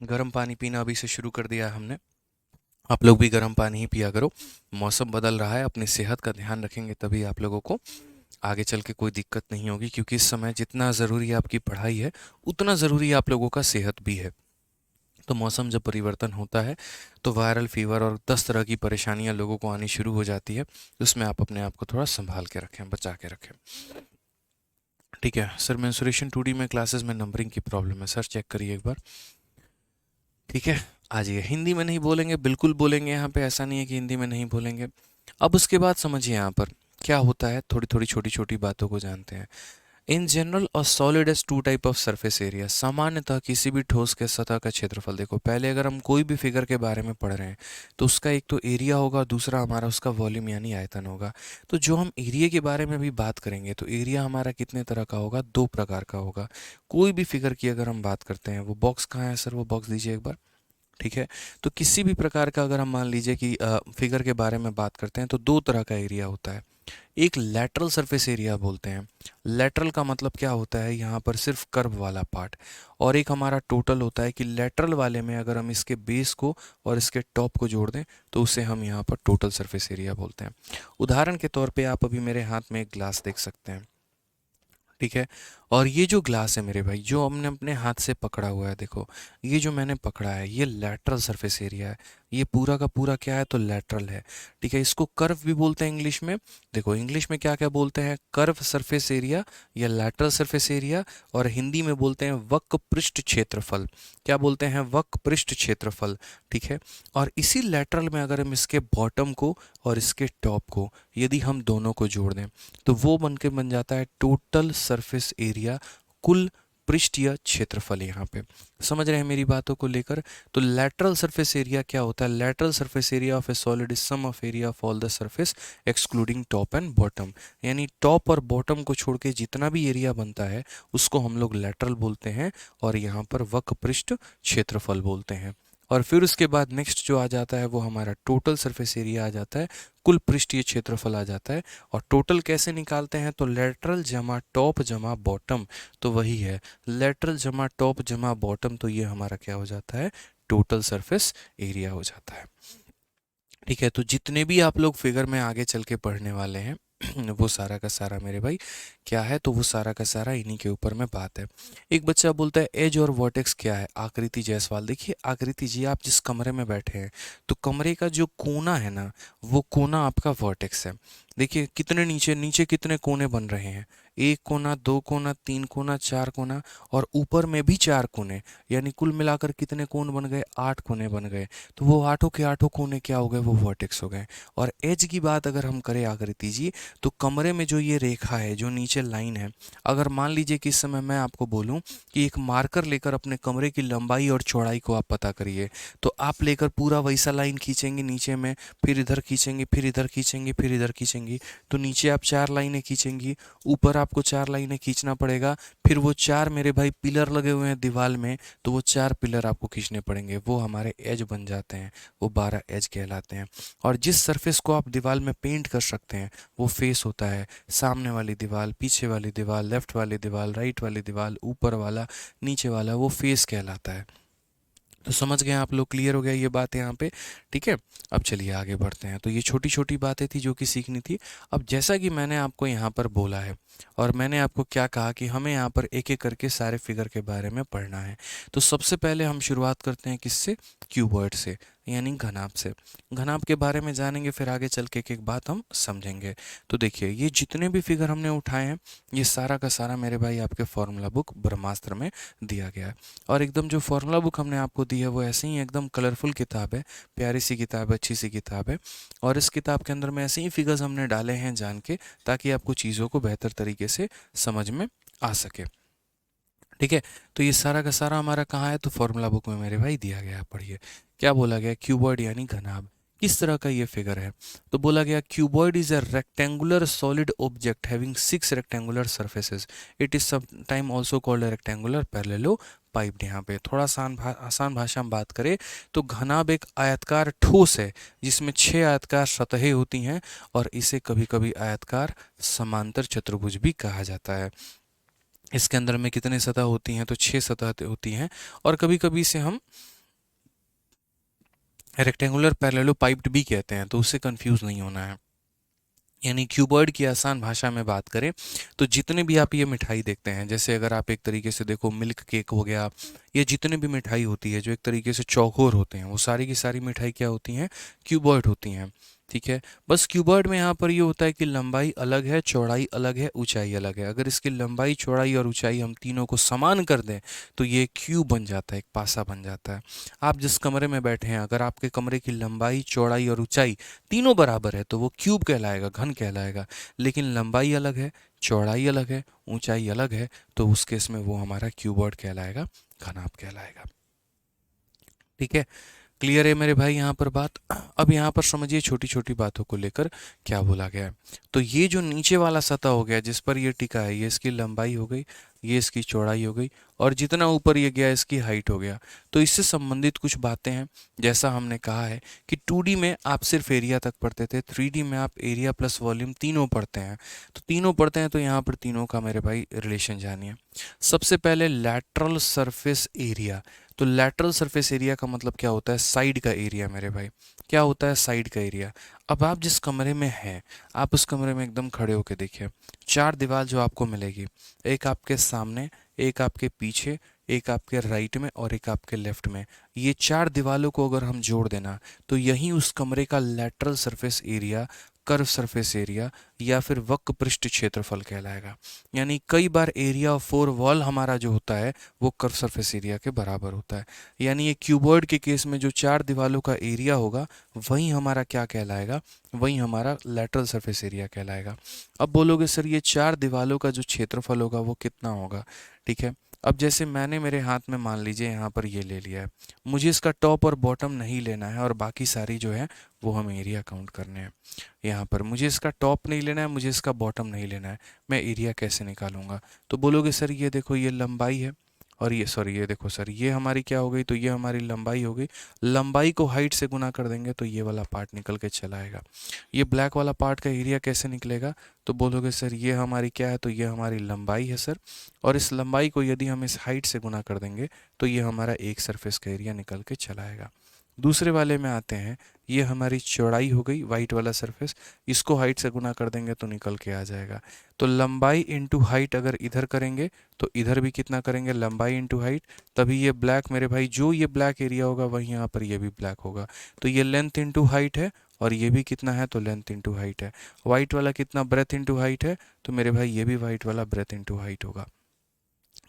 Speaker 1: गर्म पानी पीना अभी से शुरू कर दिया हमने। आप लोग भी गर्म पानी ही पिया करो। मौसम बदल रहा है, अपनी सेहत का ध्यान रखेंगे तभी आप लोगों को आगे चल के कोई दिक्कत नहीं होगी, क्योंकि इस समय जितना ज़रूरी आपकी पढ़ाई है उतना ज़रूरी आप लोगों का सेहत भी है। तो मौसम जब परिवर्तन होता है तो वायरल फीवर और 10 तरह की परेशानियां लोगों को आनी शुरू हो जाती है। उसमें आप अपने आप को थोड़ा संभाल के रखें, बचा के रखें। ठीक है सर, मेंस्ट्रुएशन 2D में क्लासेस में नंबरिंग की प्रॉब्लम है सर, चेक करिए एक बार। ठीक है, आ जाइए। हिंदी में नहीं बोलेंगे, बिल्कुल बोलेंगे यहाँ पे, ऐसा नहीं है कि हिंदी में नहीं बोलेंगे। अब उसके बाद समझिए यहाँ पर क्या होता है, थोड़ी थोड़ी छोटी छोटी बातों को जानते हैं। इन जनरल और solid as two type of surface area. सामान्यतः किसी भी ठोस के सतह का क्षेत्रफल, देखो पहले अगर हम कोई भी फिगर के बारे में पढ़ रहे हैं तो उसका एक तो एरिया होगा, दूसरा हमारा उसका वॉल्यूम यानी आयतन होगा। तो जो हम एरिया के बारे में भी बात करेंगे तो एरिया हमारा कितने तरह का होगा, 2 प्रकार का होगा। कोई भी फिगर की अगर हम बात करते हैं, वो बॉक्स कहाँ है सर, वो बॉक्स दीजिए एक बार। ठीक है, तो किसी भी प्रकार का अगर हम मान लीजिए कि फिगर के बारे में बात करते हैं तो 2 तरह का एरिया होता है। एक लैटरल सरफेस एरिया बोलते हैं। लैटरल का मतलब क्या होता है, यहाँ पर सिर्फ कर्व वाला पार्ट। और एक हमारा टोटल होता है कि लैटरल वाले में अगर हम इसके बेस को और इसके टॉप को जोड़ दें तो उसे हम यहाँ पर टोटल सरफेस एरिया बोलते हैं। उदाहरण के तौर पे आप अभी मेरे हाथ में एक ग्लास देख सकते हैं। ठीक है, और ये जो ग्लास है मेरे भाई, जो हमने अपने हाथ से पकड़ा हुआ है, देखो ये जो मैंने पकड़ा है ये लैटरल सरफेस एरिया है। ये पूरा का पूरा क्या है, तो लैटरल है। ठीक है, इसको कर्व भी बोलते हैं इंग्लिश में। देखो इंग्लिश में क्या क्या बोलते हैं, कर्व सरफेस एरिया या लैटरल सरफेस एरिया, और हिंदी में बोलते हैं वक्र पृष्ठ क्षेत्रफल। क्या बोलते हैं, वक्र पृष्ठ क्षेत्रफल। ठीक है, और इसी लैटरल में अगर हम इसके बॉटम को और इसके टॉप को यदि हम दोनों को जोड़ दें तो वो बन के बन जाता है टोटल सरफेस एरिया, कुल पृष्ठीय क्षेत्रफल। यहाँ पे समझ रहे हैं मेरी बातों को लेकर। तो लैटरल सरफेस एरिया क्या होता है, lateral surface area of a solid is sum of area of all the surface excluding top and bottom. यानी टॉप और बॉटम को छोड़ के जितना भी एरिया बनता है उसको हम लोग लैटरल बोलते हैं, और यहाँ पर वक्र पृष्ठ क्षेत्रफल बोलते हैं। और फिर उसके बाद नेक्स्ट जो आ जाता है वो हमारा टोटल सरफेस एरिया आ जाता है, कुल पृष्ठीय क्षेत्रफल आ जाता है। और टोटल कैसे निकालते हैं, तो लेटरल जमा टॉप जमा बॉटम, तो वही है लेटरल जमा टॉप जमा बॉटम, तो ये हमारा क्या हो जाता है, टोटल सरफेस एरिया हो जाता है। ठीक है, तो जितने भी आप लोग फिगर में आगे चल के पढ़ने वाले हैं वो सारा का सारा मेरे भाई क्या है, तो वो सारा का सारा इन्हीं के ऊपर में बात है। एक बच्चा बोलता है एज और वर्टेक्स क्या है, आकृति जायसवाल। देखिए आकृति जी, आप जिस कमरे में बैठे हैं तो कमरे का जो कोना है ना, वो कोना आपका वर्टेक्स है। देखिए कितने नीचे नीचे कितने कोने बन रहे हैं, 1 कोना, 2 कोना, 3 कोना, 4 कोना, और ऊपर में भी 4 कोने, यानी कुल मिलाकर कितने कोण बन गए, 8 कोने बन गए। तो वो आठों के आठों कोने क्या हो गए, वो वर्टेक्स हो गए। और एज की बात अगर हम करें आकृति जी, तो कमरे में जो ये रेखा है, जो नीचे लाइन है, अगर मान लीजिए कि इस समय मैं आपको बोलूं कि एक मार्कर लेकर अपने कमरे की लंबाई और चौड़ाई को आप पता करिए, तो आप लेकर पूरा वैसा लाइन खींचेंगे नीचे में, फिर इधर खींचेंगे, फिर इधर खींचेंगे, फिर इधर खींचेंगे, तो नीचे आप 4 लाइनें खींचेंगी, ऊपर आपको 4 लाइनें खींचना पड़ेगा। फिर वो 4 मेरे भाई पिलर लगे हुए हैं दीवार में, तो वो 4 पिलर आपको खींचने पड़ेंगे, वो हमारे एज बन जाते हैं, वो 12 एज कहलाते हैं। और जिस सरफेस को आप दीवार में पेंट कर सकते हैं वो फेस होता है। सामने वाली दीवार, पीछे वाली दीवार, लेफ्ट वाली दीवार, राइट वाली दीवार, ऊपर वाला, नीचे वाला, वो फेस कहलाता है। तो समझ गए आप लोग, क्लियर हो गया ये बात यहाँ पे। ठीक है, अब चलिए आगे बढ़ते हैं। तो ये छोटी छोटी बातें थी जो कि सीखनी थी। अब जैसा कि मैंने आपको यहाँ पर बोला है और मैंने आपको क्या कहा कि हमें यहाँ पर एक एक करके सारे फिगर के बारे में पढ़ना है। तो सबसे पहले हम शुरुआत करते हैं किससे, क्यूबॉइड से, यानी घनाभ से। घनाभ के बारे में जानेंगे, फिर आगे चल के एक एक बात हम समझेंगे। तो देखिए ये जितने भी फिगर हमने उठाए हैं ये सारा का सारा मेरे भाई आपके फॉर्मूला बुक ब्रह्मास्त्र में दिया गया है। और एकदम जो फॉर्मूला बुक हमने आपको दी है वो ऐसे ही एकदम कलरफुल किताब है, प्यारी सी किताब है, अच्छी सी किताब है। और इस किताब के अंदर में ऐसे ही फिगर्स हमने डाले हैं जान के, ताकि आपको चीज़ों को बेहतर तरीके से समझ में आ सके। ठीक है, तो ये सारा का सारा हमारा कहाँ है, तो फॉर्मूला बुक में मेरे भाई दिया गया है, पढ़िए क्या बोला गया, क्यूबॉइड यानी घनाभ। किस तरह का ये फिगर है, तो बोला गया cuboid is a rectangular solid object having 6 rectangular surfaces, it is sometime also called a rectangular parallelepiped. यहाँ पे थोड़ा आसान भाषा में बात करें तो घनाभ एक आयतकार ठोस है जिसमें 6 आयतकार सतहें होती हैं, और इसे कभी कभी आयतकार समांतर चतुर्भुज भी कहा जाता है। इसके अंदर में कितने सतह होती हैं, तो 6 सतह होती हैं। और कभी कभी इसे हम रेक्टेंगुलर पैरेललोपाइप्ड भी कहते हैं, तो उससे कंफ्यूज नहीं होना है। यानी क्यूबॉइड की आसान भाषा में बात करें तो जितने भी आप ये मिठाई देखते हैं, जैसे अगर आप एक तरीके से देखो मिल्क केक हो गया, ये जितने भी मिठाई होती है जो एक तरीके से चौकोर होते हैं, वो सारी की सारी मिठाई क्या होती हैं, क्यूबॉइड होती हैं। ठीक है, बस क्यूबॉइड में यहाँ पर ये होता है कि लंबाई अलग है, चौड़ाई अलग है, ऊंचाई अलग है। अगर इसकी लंबाई, चौड़ाई और ऊंचाई हम तीनों को समान कर दें तो ये क्यूब बन जाता है, एक पासा बन जाता है। आप जिस कमरे में बैठे हैं, अगर आपके कमरे की लंबाई, चौड़ाई और ऊंचाई तीनों बराबर है तो वो क्यूब कहलाएगा, घन कहलाएगा। लेकिन लंबाई अलग है, चौड़ाई अलग है, ऊंचाई अलग है, तो उस केस में वो हमारा क्यूबॉइड कहलाएगा, घनाभ कहलाएगा। ठीक है, क्लियर है मेरे भाई यहाँ पर बात। अब यहाँ पर समझिए छोटी छोटी बातों को लेकर क्या बोला गया है। तो ये जो नीचे वाला सतह हो गया जिस पर ये टिका है, ये इसकी लंबाई हो गई, ये इसकी चौड़ाई हो गई, और जितना ऊपर ये गया इसकी हाइट हो गया। तो इससे संबंधित कुछ बातें हैं, जैसा हमने कहा है कि 2D में आप सिर्फ एरिया तक पढ़ते थे, 3D में आप एरिया प्लस वॉल्यूम तीनों पढ़ते हैं। तो तीनों पढ़ते हैं तो यहाँ पर तीनों का मेरे भाई रिलेशन जानिए। सबसे पहले लैटरल सरफेस एरिया। तो लैटरल सरफेस एरिया का मतलब क्या होता है, साइड का एरिया मेरे भाई। क्या होता है, साइड का एरिया। अब आप जिस कमरे में हैं, आप उस कमरे में एकदम खड़े होकर देखिए, चार दीवार जो आपको मिलेगी, एक आपके सामने, एक आपके पीछे, एक आपके राइट में और एक आपके लेफ्ट में। ये चार दीवारों को अगर हम जोड़ देना तो यही उस कमरे का lateral surface area, curve surface area या फिर वक्र पृष्ठ क्षेत्रफल कहलाएगा। यानी कई बार एरिया ऑफ फोर वॉल हमारा जो होता है वो कर्व सरफेस एरिया के बराबर होता है। यानी ये क्यूबॉइड के केस में जो चार दीवारों का एरिया होगा वही हमारा क्या कहलाएगा, वही हमारा लैटरल सरफेस एरिया कहलाएगा। अब बोलोगे सर ये चार दीवारों का जो क्षेत्रफल होगा वो कितना होगा। ठीक है, अब जैसे मैंने मेरे हाथ में मान लीजिए यहाँ पर ये ले लिया है, मुझे इसका टॉप और बॉटम नहीं लेना है और बाकी सारी जो है वो हम एरिया काउंट करने हैं। यहाँ पर मुझे इसका टॉप नहीं लेना है, मुझे इसका बॉटम नहीं लेना है, मैं एरिया कैसे निकालूंगा। तो बोलोगे सर ये देखो ये लंबाई है, और ये सॉरी ये देखो सर ये हमारी क्या हो गई, तो ये हमारी लंबाई हो गई। लंबाई को हाइट से गुना कर देंगे तो ये वाला पार्ट निकल के चला आएगा। ये ब्लैक वाला पार्ट का एरिया कैसे निकलेगा, तो बोलोगे सर ये हमारी क्या है, तो ये हमारी लंबाई है सर, और इस लंबाई को यदि हम इस हाइट से गुना कर देंगे तो ये हमारा एक सरफेस का एरिया निकल के चला आएगा। दूसरे वाले में आते हैं, ये हमारी चौड़ाई हो गई, वाइट वाला सरफेस, इसको हाइट से गुना कर देंगे तो निकल के आ जाएगा। तो लंबाई इंटू हाइट अगर इधर करेंगे तो इधर भी कितना करेंगे, लंबाई इंटू हाइट, तभी ये ब्लैक मेरे भाई, जो ये ब्लैक एरिया होगा वही यहाँ पर ये भी ब्लैक होगा। तो ये लेंथ इंटू हाइट है, और ये भी कितना है, तो लेंथ इंटू हाइट है। वाइट वाला कितना, ब्रेथ इंटू हाइट है, तो मेरे भाई ये भी वाइट वाला ब्रेथ इंटू हाइट होगा।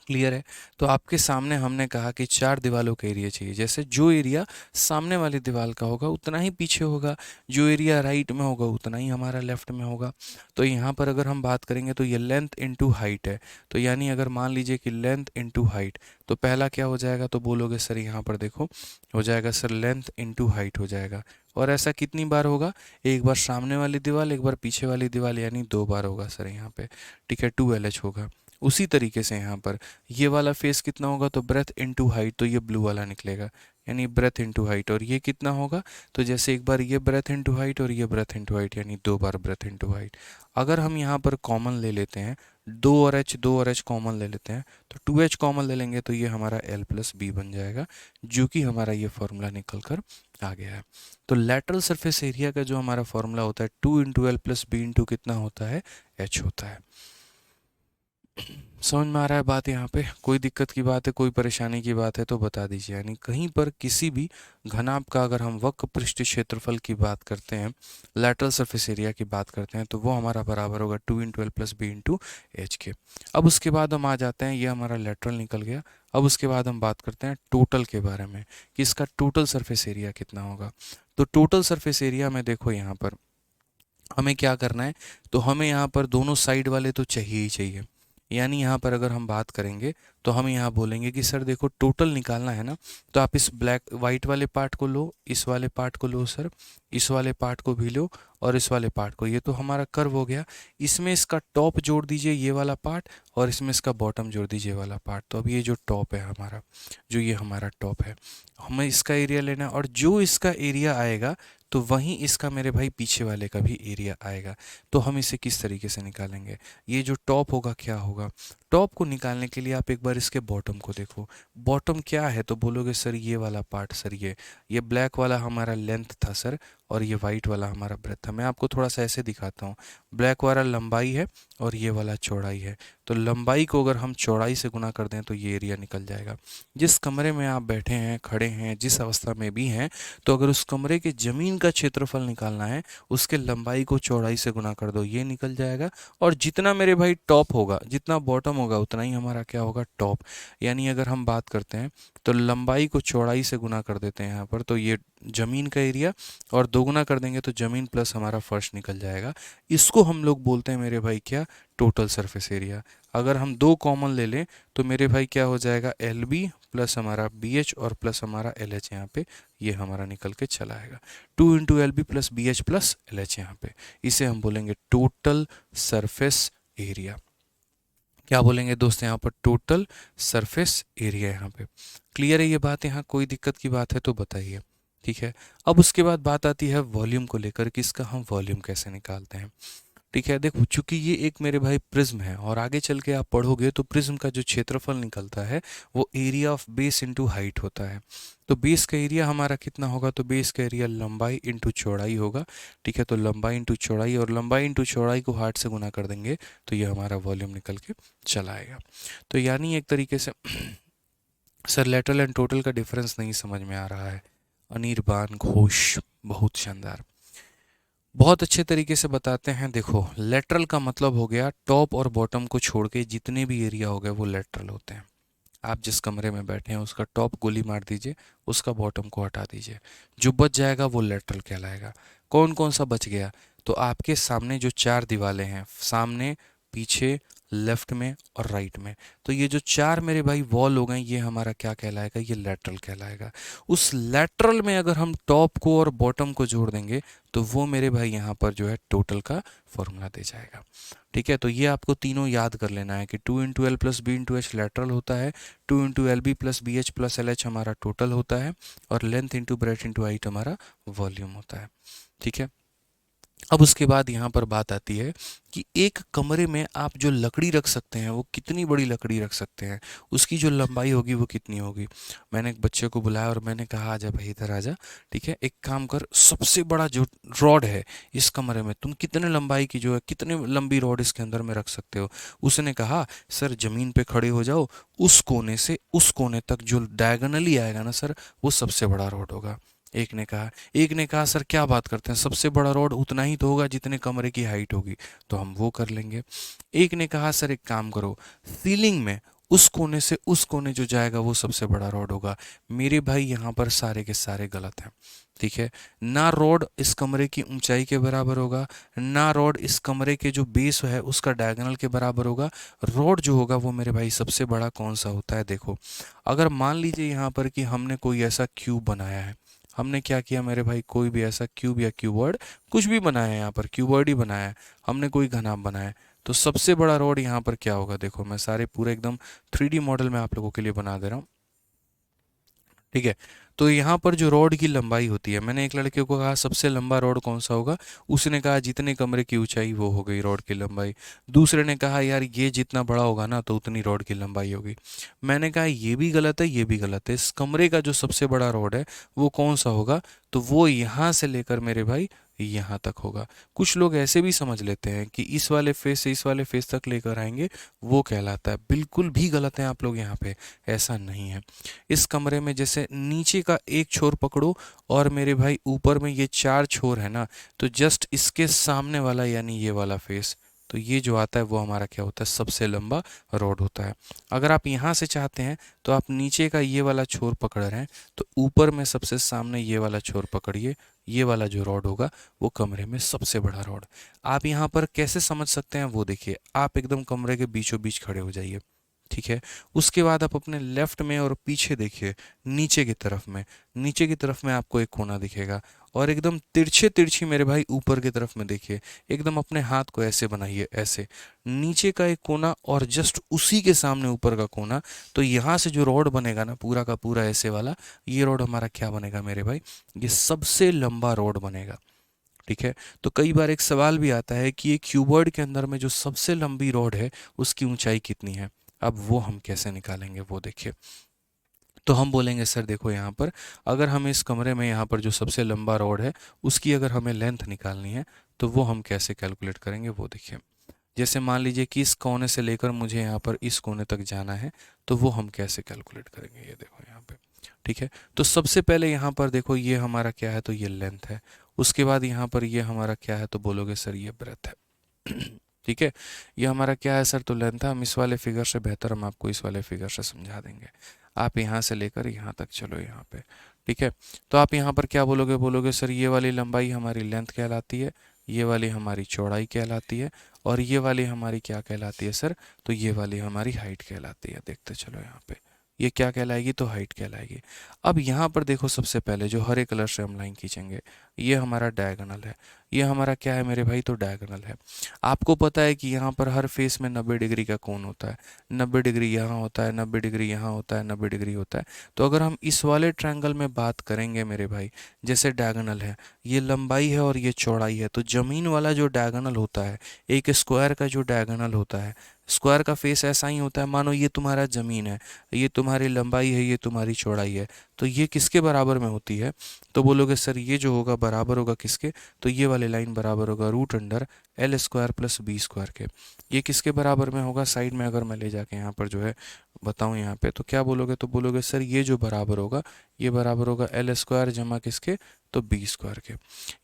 Speaker 1: क्लियर है। तो आपके सामने हमने कहा कि चार दीवारों का एरिया चाहिए, जैसे जो एरिया सामने वाली दीवार का होगा उतना ही पीछे होगा, जो एरिया राइट में होगा उतना ही हमारा लेफ्ट में होगा। तो यहाँ पर अगर हम बात करेंगे तो ये लेंथ इनटू हाइट है। तो यानी अगर मान लीजिए कि लेंथ इनटू हाइट, तो पहला क्या हो जाएगा, तो बोलोगे सर यहाँ पर देखो हो जाएगा सर लेंथ इनटू हाइट हो जाएगा। और ऐसा कितनी बार होगा, एक बार सामने वाली दीवार, एक बार पीछे वाली दीवार, यानी दो बार होगा सर यहाँ पे। ठीक है, 2LH होगा। उसी तरीके से यहाँ पर ये वाला फेस कितना होगा, तो ब्रेथ इनटू हाइट, तो ये ब्लू वाला निकलेगा, यानी ब्रेथ इनटू हाइट। और ये कितना होगा, तो जैसे एक बार ये ब्रेथ इनटू हाइट और ये ब्रेथ इनटू हाइट, यानी दो बार ब्रेथ इनटू हाइट। अगर हम यहाँ पर कॉमन ले लेते हैं, 2 और H कॉमन ले लेते हैं, तो 2H कॉमन ले लेंगे तो ये हमारा L+B बन जाएगा, जो कि हमारा ये फॉर्मूला निकल कर आ गया है। तो लेटरल सरफेस एरिया का जो हमारा फॉर्मूला होता है 2 × L+B इंटू कितना होता है, H होता है। समझ में आ रहा है बात। यहाँ पे कोई दिक्कत की बात है, कोई परेशानी की बात है तो बता दीजिए। यानी कहीं पर किसी भी घनाभ का अगर हम वक्र पृष्ठ क्षेत्रफल की बात करते हैं, लैटरल सरफेस एरिया की बात करते हैं, तो वो हमारा बराबर होगा 2 × L+B इंटू H के। अब उसके बाद हम आ जाते हैं, ये हमारा लैटरल निकल गया। अब उसके बाद हम बात करते हैं टोटल के बारे में कि इसका टोटल सरफेस एरिया कितना होगा। तो टोटल सरफेस एरिया में देखो यहाँ पर हमें क्या करना है, तो हमें यहाँ पर दोनों साइड वाले तो चाहिए ही चाहिए। यानी यहाँ पर अगर हम बात करेंगे तो हम यहाँ बोलेंगे कि सर देखो टोटल निकालना है ना, तो आप इस ब्लैक वाइट वाले पार्ट को लो, इस वाले पार्ट को लो सर, इस वाले पार्ट को भी लो और इस वाले पार्ट को। ये तो हमारा कर्व हो गया, इसमें इसका टॉप जोड़ दीजिए ये वाला पार्ट, और इसमें इसका बॉटम जोड़ दीजिए ये वाला पार्ट। तो अब ये जो टॉप है हमारा, जो ये हमारा टॉप है, हमें इसका एरिया लेना है, और जो इसका एरिया आएगा तो वहीं इसका मेरे भाई पीछे वाले का भी एरिया आएगा। तो हम इसे किस तरीके से निकालेंगे, ये जो टॉप होगा क्या होगा, टॉप को निकालने के लिए आप एक बार इसके बॉटम को देखो। बॉटम क्या है, तो बोलोगे सर ये वाला पार्ट, सर ये ब्लैक वाला हमारा लेंथ था सर, और ये वाइट वाला हमारा ब्रेथ था। मैं आपको थोड़ा सा ऐसे दिखाता हूँ, ब्लैक वाला लंबाई है और ये वाला चौड़ाई है। तो लंबाई को अगर हम चौड़ाई से गुना कर दें तो ये एरिया निकल जाएगा। जिस कमरे में आप बैठे हैं, खड़े हैं, जिस अवस्था में भी हैं, तो अगर उस कमरे के ज़मीन का क्षेत्रफल निकालना है, उसके लंबाई को चौड़ाई से गुना कर दो, ये निकल जाएगा। और जितना मेरे भाई टॉप होगा, जितना बॉटम होगा, उतना ही हमारा क्या होगा, टॉप। यानी अगर हम बात करते हैं तो लंबाई को चौड़ाई से गुना कर देते हैं यहाँ पर, तो ये ज़मीन का एरिया, और दोगुना कर देंगे तो ज़मीन प्लस हमारा फर्श निकल जाएगा। इसको हम लोग बोलते हैं मेरे भाई क्या, टोटल सरफेस एरिया। अगर हम दो कॉमन ले लें तो मेरे भाई क्या हो जाएगा, एल बी प्लस हमारा बी एच और प्लस हमारा एल एच, यहाँ पे ये हमारा निकल के चला आएगा। 2 × LB plus B H plus L H, यहाँ पे इसे हम बोलेंगे टोटल सरफेस एरिया। क्या बोलेंगे दोस्त यहाँ पर, टोटल सरफेस एरिया। यहाँ पे क्लियर है ये बात, यहाँ कोई दिक्कत की बात है तो बताइए। ठीक है, अब उसके बाद बात आती है वॉल्यूम को लेकर कि इसका हम वॉल्यूम कैसे निकालते हैं। ठीक है, देखो चूंकि ये एक मेरे भाई प्रिज्म है, और आगे चल के आप पढ़ोगे तो प्रिज्म का जो क्षेत्रफल निकलता है वो area of base into height होता है। तो बेस का एरिया हमारा कितना होगा, तो बेस का एरिया लंबाई इंटू चौड़ाई होगा। ठीक है, तो लंबाई इंटू चौड़ाई, और लंबाई इंटू चौड़ाई को 8 से गुना कर देंगे तो ये हमारा वॉल्यूम निकल के चला आएगा। तो यानी एक तरीके से सर लेटरल एंड टोटल का डिफरेंस नहीं समझ में आ रहा है। अनिर्बान घोष, बहुत शानदार, बहुत अच्छे तरीके से बताते हैं। देखो लेटरल का मतलब हो गया टॉप और बॉटम को छोड़ के जितने भी एरिया हो गए वो लेटरल होते हैं। आप जिस कमरे में बैठे हैं उसका टॉप गोली मार दीजिए, उसका बॉटम को हटा दीजिए, जो बच जाएगा वो लेटरल कहलाएगा। कौन कौन सा बच गया, तो आपके सामने जो 4 दीवारें हैं, सामने, पीछे, लेफ्ट में और राइट में, तो ये जो 4 मेरे भाई वॉल हो गए, ये हमारा क्या कहलाएगा, ये लेटरल कहलाएगा। उस लेटरल में अगर हम टॉप को और बॉटम को जोड़ देंगे तो वो मेरे भाई यहाँ पर जो है टोटल का फॉर्मूला दे जाएगा। ठीक है, तो ये आपको तीनों याद कर लेना है कि 2 × L plus B into H lateral होता है, 2 × LB plus B H plus L H हमारा टोटल होता है, और length into breadth into height हमारा वॉल्यूम होता है। ठीक है, अब उसके बाद यहाँ पर बात आती है कि एक कमरे में आप जो लकड़ी रख सकते हैं वो कितनी बड़ी लकड़ी रख सकते हैं, उसकी जो लंबाई होगी वो कितनी होगी। मैंने एक बच्चे को बुलाया और मैंने कहा आजा भाई इधर आजा, ठीक है, एक काम कर, सबसे बड़ा जो रॉड है इस कमरे में, तुम कितने लंबाई की जो है, कितने लंबी रॉड इसके अंदर में रख सकते हो। उसने कहा सर ज़मीन पे खड़े हो जाओ, उस कोने से उस कोने तक जो डायगोनली आएगा ना सर, वो सबसे बड़ा रॉड होगा। एक ने कहा सर क्या बात करते हैं, सबसे बड़ा रॉड उतना ही तो होगा जितने कमरे की हाइट होगी, तो हम वो कर लेंगे। एक ने कहा सर एक काम करो, सीलिंग में उस कोने से उस कोने जो जाएगा वो सबसे बड़ा रॉड होगा। मेरे भाई यहाँ पर सारे के सारे गलत हैं। ठीक है, ना रॉड इस कमरे की ऊंचाई के बराबर होगा, ना रॉड इस कमरे के जो बेस है उसका डायगोनल के बराबर होगा। रॉड जो होगा वो मेरे भाई सबसे बड़ा कौन सा होता है, देखो अगर मान लीजिए यहाँ पर कि हमने कोई ऐसा क्यूब बनाया है, हमने क्या किया मेरे भाई, कोई भी ऐसा क्यूब या क्यूबॉइड कुछ भी बनाया है, यहाँ पर क्यूबॉइड ही बनाया है, हमने कोई घनाभ बनाया है, तो सबसे बड़ा रॉड यहाँ पर क्या होगा। देखो मैं सारे पूरे एकदम 3D मॉडल में आप लोगों के लिए बना दे रहा हूँ। ठीक है, तो यहाँ पर जो रॉड की लंबाई होती है, मैंने एक लड़के को कहा सबसे लंबा रॉड कौन सा होगा, उसने कहा जितने कमरे की ऊंचाई वो हो गई रॉड की लंबाई। दूसरे ने कहा यार ये जितना बड़ा होगा ना तो उतनी रॉड की लंबाई होगी। मैंने कहा ये भी गलत है, ये भी गलत है, इस कमरे का जो सबसे बड़ा रॉड है वो कौन सा होगा, तो वो यहाँ से लेकर मेरे भाई यहाँ तक होगा। कुछ लोग ऐसे भी समझ लेते हैं कि इस वाले फेस से इस वाले फेस तक लेकर आएंगे वो कहलाता है, बिल्कुल भी गलत है आप लोग यहाँ पे, ऐसा नहीं है। इस कमरे में जैसे नीचे का एक छोर पकड़ो और मेरे भाई ऊपर में ये 4 छोर है ना, तो जस्ट इसके सामने वाला यानी ये वाला फेस, तो ये जो आता है वो हमारा क्या होता है, सबसे लंबा रॉड होता है। अगर आप यहाँ से चाहते हैं तो आप नीचे का ये वाला छोर पकड़ रहे हैं, तो ऊपर में सबसे सामने ये वाला छोर पकड़िए, ये वाला जो रॉड होगा वो कमरे में सबसे बड़ा रॉड। आप यहाँ पर कैसे समझ सकते हैं वो देखिए, आप एकदम कमरे के बीचों बीच खड़े हो जाइए। ठीक है, उसके बाद आप अपने लेफ्ट में और पीछे देखिए, नीचे की तरफ में आपको एक कोना दिखेगा, और एकदम तिरछे तिरछी मेरे भाई ऊपर की तरफ में देखिए, एकदम अपने हाथ को ऐसे बनाइए, ऐसे नीचे का एक कोना और जस्ट उसी के सामने ऊपर का कोना। तो यहाँ से जो रॉड बनेगा ना पूरा का पूरा ऐसे वाला, ये रॉड हमारा क्या बनेगा मेरे भाई, ये सबसे लंबा रॉड बनेगा। ठीक है, तो कई बार एक सवाल भी आता है कि ये क्यूबॉइड के अंदर में जो सबसे लंबी रॉड है उसकी ऊंचाई कितनी है। अब वो हम कैसे निकालेंगे वो देखिए। तो हम बोलेंगे सर देखो यहाँ पर, अगर हमें इस कमरे में यहाँ पर जो सबसे लंबा रॉड है उसकी अगर हमें लेंथ निकालनी है तो वो हम कैसे कैलकुलेट करेंगे वो देखिए। जैसे मान लीजिए कि इस कोने से लेकर मुझे यहाँ पर इस कोने तक जाना है, तो वो हम कैसे कैलकुलेट करेंगे, ये देखो यहाँ पे। ठीक है, तो सबसे पहले यहाँ पर देखो ये हमारा क्या है, तो ये लेंथ है। उसके बाद यहाँ पर ये हमारा क्या है, तो बोलोगे सर ये ब्रेथ है। ठीक है, ये हमारा क्या है सर, तो लेंथ है। हम इस वाले फिगर से बेहतर हम आपको इस वाले फिगर से समझा देंगे। आप यहाँ से लेकर यहाँ तक चलो यहाँ पे। ठीक है, तो आप यहाँ पर क्या बोलोगे, बोलोगे सर ये वाली लंबाई हमारी लेंथ कहलाती है, ये वाली हमारी चौड़ाई कहलाती है, और ये वाली हमारी क्या कहलाती है सर, तो ये वाली हमारी हाइट कहलाती है। देखते चलो यहाँ पे, ये क्या कहलाएगी, तो हाइट कहलाएगी। अब यहाँ पर देखो सबसे पहले जो हरे कलर से हम लाइन खींचेंगे, ये हमारा डायगोनल है। ये हमारा क्या है मेरे भाई, तो डायगोनल है। आपको पता है कि यहाँ पर हर फेस में 90 डिग्री का कोण होता है। 90 डिग्री यहाँ होता है, 90 डिग्री यहाँ होता है, 90 डिग्री होता है। तो अगर हम इस वाले ट्रायंगल में बात करेंगे मेरे भाई, जैसे डायगोनल है, ये लंबाई है और ये चौड़ाई है, तो जमीन वाला जो डायगोनल होता है, एक स्क्वायर का जो डायगोनल होता है, स्क्वायर का फेस ऐसा ही होता है, मानो ये तुम्हारा ज़मीन है, ये तुम्हारी लंबाई है, ये तुम्हारी चौड़ाई है, तो ये किसके बराबर में होती है, तो बोलोगे सर ये जो होगा बराबर होगा किसके, तो ये वाली लाइन बराबर होगा root under L square plus B square के। ये किसके बराबर में होगा, साइड में अगर मैं ले जाके यहाँ पर जो है बताऊँ यहाँ पे, तो क्या बोलोगे, तो बोलोगे सर ये जो बराबर होगा, ये बराबर होगा एल स्क्वायर जमा किसके, तो बी स्क्वायर के।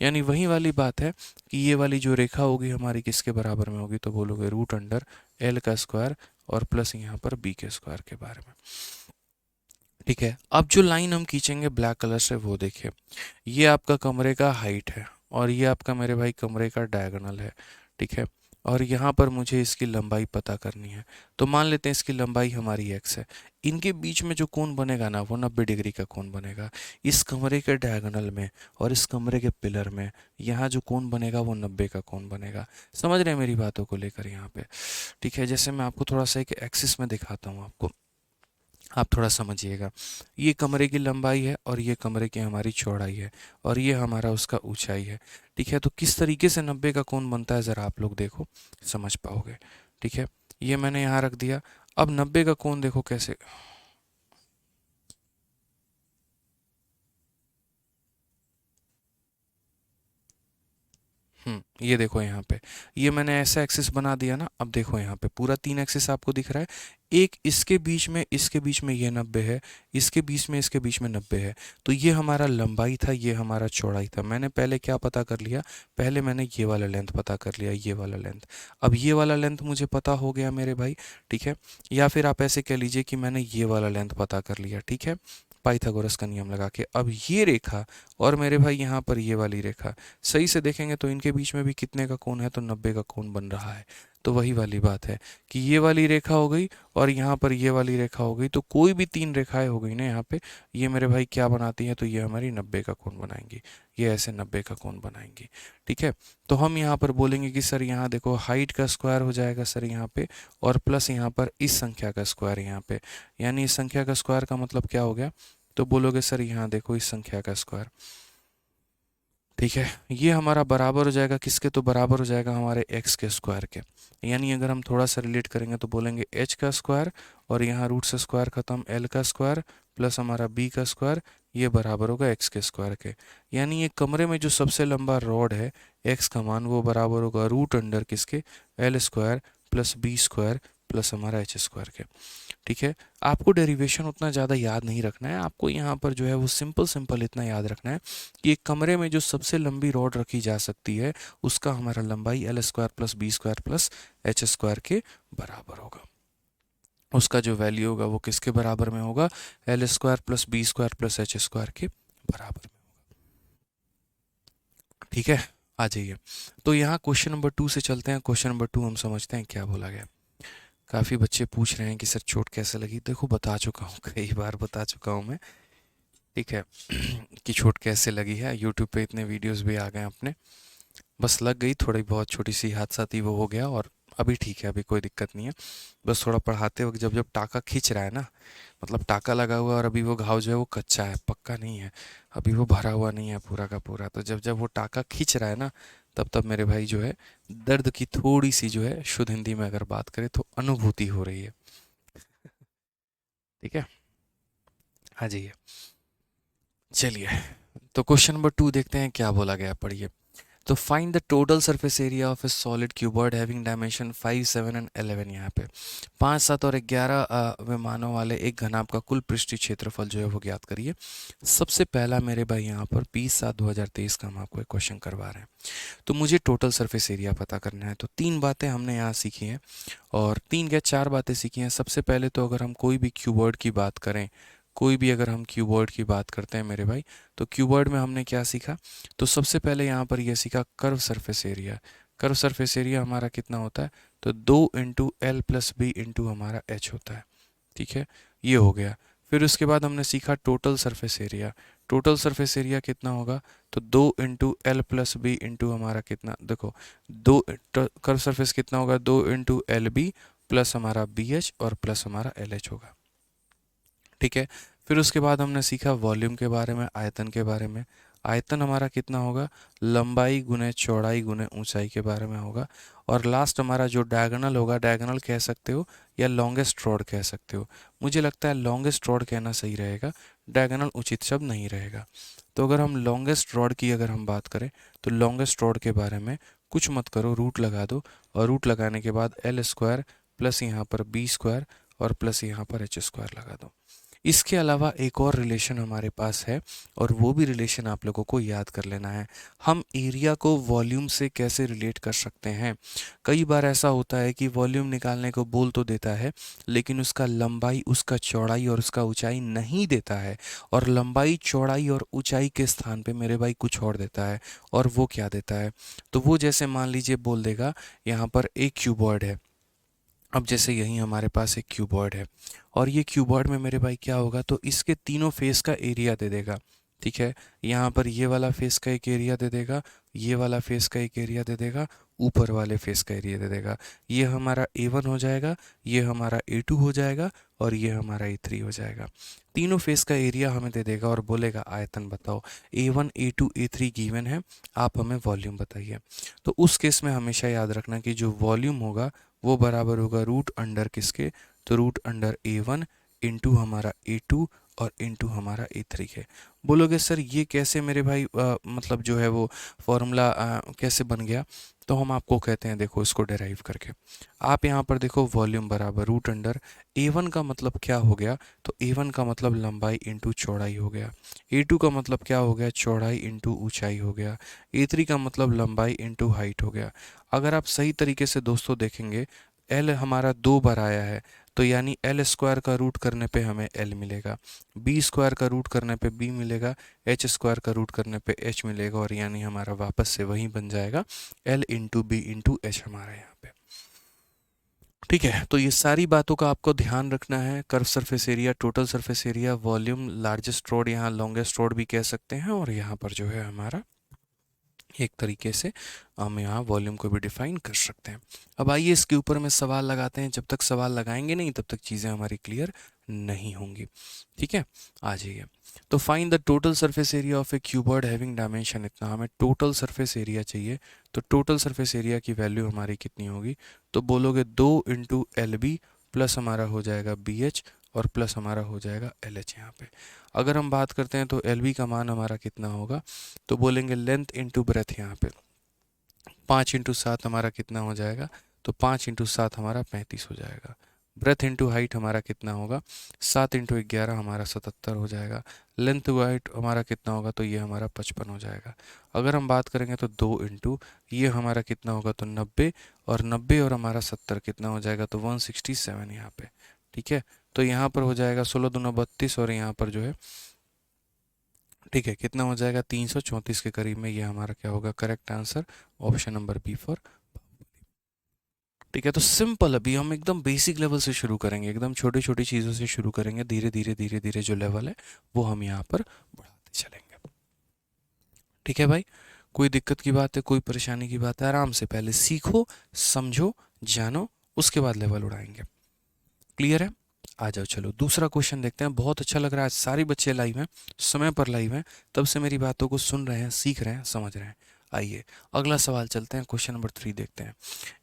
Speaker 1: यानी वही वाली बात है कि ये वाली जो रेखा होगी हमारी किसके बराबर में होगी, तो बोलोगे रूट अंडर एल का स्क्वायर और प्लस यहाँ पर बी के स्क्वायर के बारे में। ठीक है, अब जो लाइन हम खींचेंगे ब्लैक कलर से वो देखिए, ये आपका कमरे का हाइट है और ये आपका मेरे भाई कमरे का डायगोनल है। ठीक है, और यहाँ पर मुझे इसकी लंबाई पता करनी है। तो मान लेते हैं इसकी लंबाई हमारी x है। इनके बीच में जो कोण बनेगा ना वो 90 डिग्री का कोण बनेगा। इस कमरे के डायगोनल में और इस कमरे के पिलर में यहाँ जो कोण बनेगा वो 90 का कोण बनेगा। समझ रहे हैं मेरी बातों को लेकर यहाँ पे। ठीक है, जैसे मैं आपको थोड़ा सा एक एक्सिस में दिखाता हूँ आपको, आप थोड़ा समझिएगा। ये कमरे की लंबाई है और ये कमरे की हमारी चौड़ाई है और ये हमारा उसका ऊंचाई है। ठीक है, तो किस तरीके से 90 का कोण बनता है ज़रा आप लोग देखो, समझ पाओगे। ठीक है, ये मैंने यहाँ रख दिया। अब 90 का कोण देखो कैसे, ये देखो यहाँ पे, ये मैंने ऐसा एक्सिस बना दिया ना। अब देखो यहाँ पे पूरा 3 एक्सिस आपको दिख रहा है। एक इसके बीच में, इसके बीच में ये 90 है, इसके बीच में, इसके बीच में 90 है। तो ये हमारा लंबाई था, ये हमारा चौड़ाई था। मैंने पहले क्या पता कर लिया, पहले मैंने ये वाला लेंथ पता कर लिया, ये वाला लेंथ। अब ये वाला लेंथ मुझे पता हो गया मेरे भाई। ठीक है, या फिर आप ऐसे कह लीजिए कि मैंने ये वाला लेंथ पता कर लिया। ठीक है, पाइथागोरस का नियम लगा के। अब ये रेखा और मेरे भाई यहाँ पर ये वाली रेखा सही से देखेंगे तो इनके बीच में भी कितने का कोण है, तो 90 का कोण बन रहा है। तो वही वाली बात है कि ये वाली रेखा हो गई और यहाँ पर ये वाली रेखा हो गई, तो कोई भी 3 रेखाएं हो गई ना यहाँ पे, ये मेरे भाई क्या बनाती हैं, तो ये हमारी 90 का कोण बनाएंगी। ये ऐसे 90 का कोण बनाएंगी। ठीक है, तो हम यहाँ पर बोलेंगे कि सर यहाँ देखो हाइट का स्क्वायर हो जाएगा सर यहाँ पे, और प्लस यहाँ पर इस संख्या का स्क्वायर यहाँ पे। यानी इस संख्या का स्क्वायर का मतलब क्या हो गया, तो बोलोगे सर यहाँ देखो इस संख्या का स्क्वायर। ठीक है, ये हमारा बराबर हो जाएगा किसके, तो बराबर हो जाएगा हमारे x के स्क्वायर के। यानी अगर हम थोड़ा सा रिलेट करेंगे तो बोलेंगे h का स्क्वायर और यहाँ रूट से स्क्वायर खत्म, l का स्क्वायर प्लस हमारा b का स्क्वायर, ये बराबर होगा x के स्क्वायर के। यानी ये कमरे में जो सबसे लंबा रॉड है x का मान, वो बराबर होगा रूट अंडर किसके, l square plus B square plus हमारा एच स्क्वायर के। ठीक है, आपको डेरिवेशन उतना ज़्यादा याद नहीं रखना है। आपको यहाँ पर जो है वो सिंपल सिंपल इतना याद रखना है कि एक कमरे में जो सबसे लंबी रॉड रखी जा सकती है उसका हमारा लंबाई L square plus B square plus H square के बराबर होगा। उसका जो वैल्यू होगा वो किसके बराबर में होगा, L square plus B square plus H square के बराबर में। ठीक है, आ जाइए। तो यहाँ क्वेश्चन नंबर 2 से चलते हैं। क्वेश्चन नंबर 2 हम समझते हैं क्या बोला गया। काफ़ी बच्चे पूछ रहे हैं कि सर चोट कैसे लगी। देखो बता चुका हूँ, कई बार बता चुका हूँ मैं। ठीक है। कि छूट कैसे लगी है, यूट्यूब पे इतने वीडियोस भी आ गए अपने, बस लग गई, थोड़ी बहुत छोटी सी हादसा थी वो हो गया, और अभी ठीक है, अभी कोई दिक्कत नहीं है। बस थोड़ा पढ़ाते वक्त जब जब टाका खींच रहा है ना, मतलब टाका लगा हुआ है और अभी वो घाव जो है वो कच्चा है, पक्का नहीं है, अभी वो भरा हुआ नहीं है पूरा का पूरा, तो जब जब वो टाका खींच रहा है ना, तब तब मेरे भाई जो है दर्द की थोड़ी सी जो है शुद्ध हिंदी में अगर बात करें तो अनुभूति हो रही है। ठीक है, आ जाइए। चलिए, तो क्वेश्चन नंबर 2 देखते हैं क्या बोला गया, पढ़िए। तो find the total surface area of a solid cuboid having dimension 5, 7 and 11। यहाँ पे 5, 7 और 11 विमानों वाले एक घनाभ का कुल पृष्ठीय क्षेत्रफल जो है वो ज्ञात करिए। सबसे पहला मेरे भाई यहाँ पर 20/7/2023 का हम आपको एक क्वेश्चन करवा रहे हैं। तो मुझे टोटल सरफेस एरिया पता करना है। तो 3 बातें हमने यहाँ सीखी हैं, और 3 क्या 4 बातें सीखी हैं। सबसे पहले तो अगर हम कोई भी क्यूबॉइड की बात करें, कोई भी अगर हम क्यूबॉइड की बात करते हैं मेरे भाई, तो क्यूबॉइड में हमने क्या सीखा? तो सबसे पहले यहाँ पर यह सीखा curve surface area. Curve surface area हमारा कितना होता है? तो 2 × L + B × हमारा H होता है। ठीक है, ये हो गया। फिर उसके बाद हमने सीखा total surface area. Total surface area कितना होगा? तो 2 × L + B × हमारा कितना, देखो, दो कर्व सरफेस कितना होगा? 2 × LB प्लस हमारा BH और प्लस हमारा LH होगा। ठीक है, फिर उसके बाद हमने सीखा वॉल्यूम के बारे में, आयतन के बारे में। आयतन हमारा कितना होगा? लंबाई गुने चौड़ाई गुने ऊंचाई के बारे में होगा। और लास्ट हमारा जो डायगोनल होगा, डायगोनल कह सकते हो या लॉन्गेस्ट रॉड कह सकते हो। मुझे लगता है लॉन्गेस्ट रॉड कहना सही रहेगा, डायगोनल उचित शब्द नहीं रहेगा। तो अगर हम लॉन्गेस्ट रॉड की अगर हम बात करें, तो लॉन्गेस्ट रॉड के बारे में कुछ मत करो, रूट लगा दो, और रूट लगाने के बाद L² प्लस यहाँ पर B² और प्लस यहाँ पर H² लगा दो। इसके अलावा एक और रिलेशन हमारे पास है, और वो भी रिलेशन आप लोगों को याद कर लेना है। हम एरिया को वॉल्यूम से कैसे रिलेट कर सकते हैं? कई बार ऐसा होता है कि वॉल्यूम निकालने को बोल तो देता है, लेकिन उसका लंबाई, उसका चौड़ाई और उसका ऊंचाई नहीं देता है, और लंबाई, चौड़ाई और ऊंचाई के स्थान पे मेरे भाई कुछ और देता है। और वो क्या देता है? तो वो जैसे मान लीजिए बोल देगा यहाँ पर एक क्यूबॉइड है। अब जैसे यहीं हमारे पास एक क्यूबॉइड है, और ये क्यूबॉइड में मेरे भाई क्या होगा? तो इसके तीनों फेस का एरिया दे देगा। ठीक है, यहाँ पर ये वाला फेस का एक एरिया दे देगा, ये वाला फेस का एक एरिया दे देगा, ऊपर वाले फेस का एरिया दे देगा। ये हमारा A1 हो जाएगा, ये हमारा A2 हो जाएगा, और ये हमारा A3 हो जाएगा। तीनों फेस का एरिया हमें दे देगा और बोलेगा आयतन बताओ। A1 A2 A3 गिवन है, आप हमें वॉल्यूम बताइए। तो उस केस में हमेशा याद रखना कि जो वॉल्यूम होगा वो बराबर होगा रूट अंडर किसके? तो रूट अंडर A1 इंटू हमारा A2 और इंटू हमारा A3 के। बोलोगे सर ये कैसे मेरे भाई, मतलब जो है वो फॉर्मूला कैसे बन गया? तो हम आपको कहते हैं, देखो इसको डेराइव करके। आप यहाँ पर देखो वॉल्यूम बराबर रूट अंडर A1 का मतलब क्या हो गया? तो A1 का मतलब लंबाई इंटू चौड़ाई हो गया। A2 का मतलब क्या हो गया? चौड़ाई इंटू ऊंचाई हो गया। A3 का मतलब लंबाई इंटू हाइट हो गया। अगर आप सही तरीके से दोस्तों देखेंगे, L हमारा 2 बार आया है, तो यानी L² का रूट करने पे हमें L मिलेगा, B² का रूट करने पे B मिलेगा, H² का रूट करने पे H मिलेगा, और यानी हमारा वापस से वही बन जाएगा L into B into H हमारा यहाँ पे। ठीक है, तो ये सारी बातों का आपको ध्यान रखना है। Curve surface area, total surface area, volume, largest road, यहाँ लॉन्गेस्ट रोड भी कह सकते हैं, और यहाँ पर जो है हमारा एक तरीके से हम यहाँ वॉल्यूम को भी डिफाइन कर सकते हैं। अब आइए इसके ऊपर में सवाल लगाते हैं। जब तक सवाल लगाएंगे नहीं तब तक चीज़ें हमारी क्लियर नहीं होंगी। ठीक है, आ जाइए। तो find the total surface area of a cuboid having dimension इतना, हमें टोटल सरफेस एरिया चाहिए। तो टोटल सरफेस एरिया की वैल्यू हमारी कितनी होगी? तो बोलोगे 2 × LB प्लस हमारा हो जाएगा BH और प्लस हमारा हो जाएगा LH यहाँ पे। अगर हम बात करते हैं तो LB का मान हमारा कितना होगा? तो बोलेंगे लेंथ इंटू ब्रेथ, यहाँ पे 5 × 7 हमारा कितना हो जाएगा? तो 5 × 7 हमारा 35 हो जाएगा। ब्रेथ इंटू हाइट हमारा कितना होगा? 7 × 11 हमारा 77 हो जाएगा। लेंथ हाइट हमारा कितना होगा? तो ये हमारा 55 हो जाएगा। अगर हम बात करेंगे तो 2 इंटू ये हमारा कितना होगा? तो 90, और 90 और हमारा 70 कितना हो जाएगा? तो 167 यहाँ पे। ठीक है, तो यहाँ पर हो जाएगा 16 दूना 32, और यहाँ पर जो है, ठीक है, कितना हो जाएगा? 334 के करीब में। ये हमारा क्या होगा? Correct answer, option number B for. ठीक है, तो सिंपल अभी हम एकदम बेसिक लेवल से शुरू करेंगे, एकदम छोटी छोटी चीज़ों से शुरू करेंगे, धीरे धीरे धीरे धीरे जो लेवल है वो हम यहाँ पर बढ़ाते चलेंगे। ठीक है भाई, कोई दिक्कत की बात है, कोई परेशानी की बात है, आराम से पहले सीखो, समझो, जानो, उसके बाद लेवल उड़ाएंगे। क्लियर है? आ जाओ, चलो दूसरा क्वेश्चन देखते हैं। बहुत अच्छा लग रहा है, आज सारे बच्चे लाइव हैं, समय पर लाइव हैं, तब से मेरी बातों को सुन रहे हैं, सीख रहे हैं, समझ रहे हैं। आइए अगला सवाल चलते हैं, क्वेश्चन नंबर 3 देखते हैं।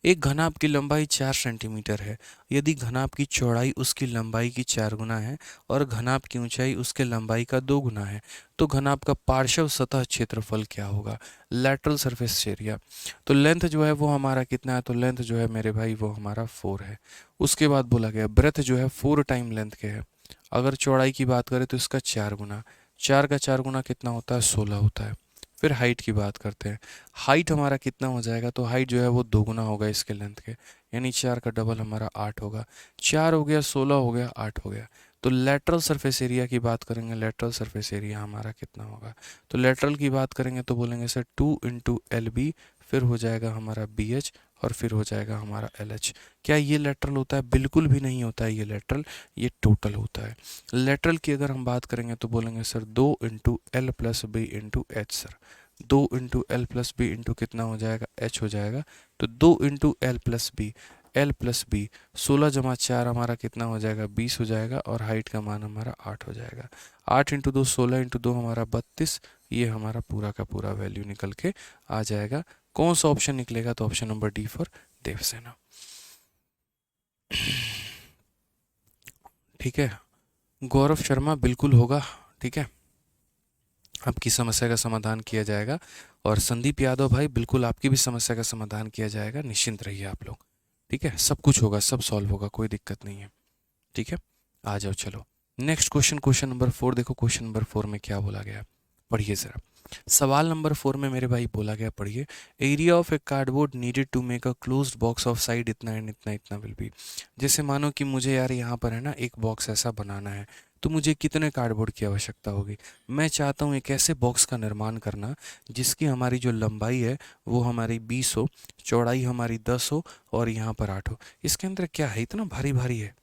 Speaker 1: एक घनाभ की लंबाई 4 सेंटीमीटर है। यदि घनाभ की चौड़ाई उसकी लंबाई की 4 गुना है और घनाभ की ऊंचाई उसके लंबाई का 2 गुना है, तो घनाभ का पार्श्व सतह क्षेत्रफल क्या होगा? Lateral surface area. तो लेंथ जो है वो हमारा कितना है? तो लेंथ जो है मेरे भाई वो हमारा 4 है। उसके बाद बोला गया ब्रेथ जो है 4 टाइम लेंथ के है। अगर चौड़ाई की बात करें तो इसका 4 गुना, 4 का 4 गुना कितना होता है? 16 होता है। फिर हाइट की बात करते हैं, हाइट हमारा कितना हो जाएगा? तो हाइट जो है वो 2 गुना होगा इसके लेंथ के, यानी 4 का डबल हमारा 8 होगा। 4 हो गया, 16 हो गया, 8 हो गया। तो लेटरल सरफेस एरिया की बात करेंगे, लेटरल सरफेस एरिया हमारा कितना होगा? तो लेटरल की बात करेंगे तो बोलेंगे सर 2 × LB, फिर हो जाएगा हमारा BH, और फिर हो जाएगा हमारा LH। क्या ये लेटरल होता है? बिल्कुल भी नहीं होता है ये लेटरल, ये टोटल होता है। लेटरल की अगर हम बात करेंगे तो बोलेंगे sir 2 × L + B × H sir. 2 × L + B into कितना हो जाएगा? H हो जाएगा। तो 2 × L + B, L + B, 16 × 4 हमारा कितना हो जाएगा? 20 हो जाएगा, और हाइट का मान हमारा 8 हो जाएगा। 8 × 2 16 × 2 हमारा 32, ये हमारा पूरा का पूरा वैल्यू निकल के आ जाएगा। कौन सा ऑप्शन निकलेगा? तो option number D for Devsena. ठीक है, गौरव शर्मा बिल्कुल होगा। ठीक है, आपकी समस्या का समाधान किया जाएगा। और संदीप यादव भाई, बिल्कुल आपकी भी समस्या का समाधान किया जाएगा, निश्चिंत रहिए आप लोग। ठीक है, सब कुछ होगा, सब सॉल्व होगा, कोई दिक्कत नहीं है। ठीक है, आ जाओ चलो नेक्स्ट क्वेश्चन, क्वेश्चन नंबर 4 देखो। क्वेश्चन नंबर 4 में क्या बोला गया, पढ़िए जरा। सवाल नंबर 4 में मेरे भाई बोला गया, पढ़िए। Area of a cardboard needed to make a closed box of side इतना एंड इतना इतना विल बी। जैसे मानो कि मुझे यार यहाँ पर है ना एक बॉक्स ऐसा बनाना है, तो मुझे कितने कार्डबोर्ड की आवश्यकता होगी? मैं चाहता हूँ एक ऐसे बॉक्स का निर्माण करना जिसकी हमारी जो लंबाई है वो हमारी 20 हो, चौड़ाई हमारी 10 हो, और यहाँ पर 8 हो। इसके अंदर क्या है, इतना भारी भारी है?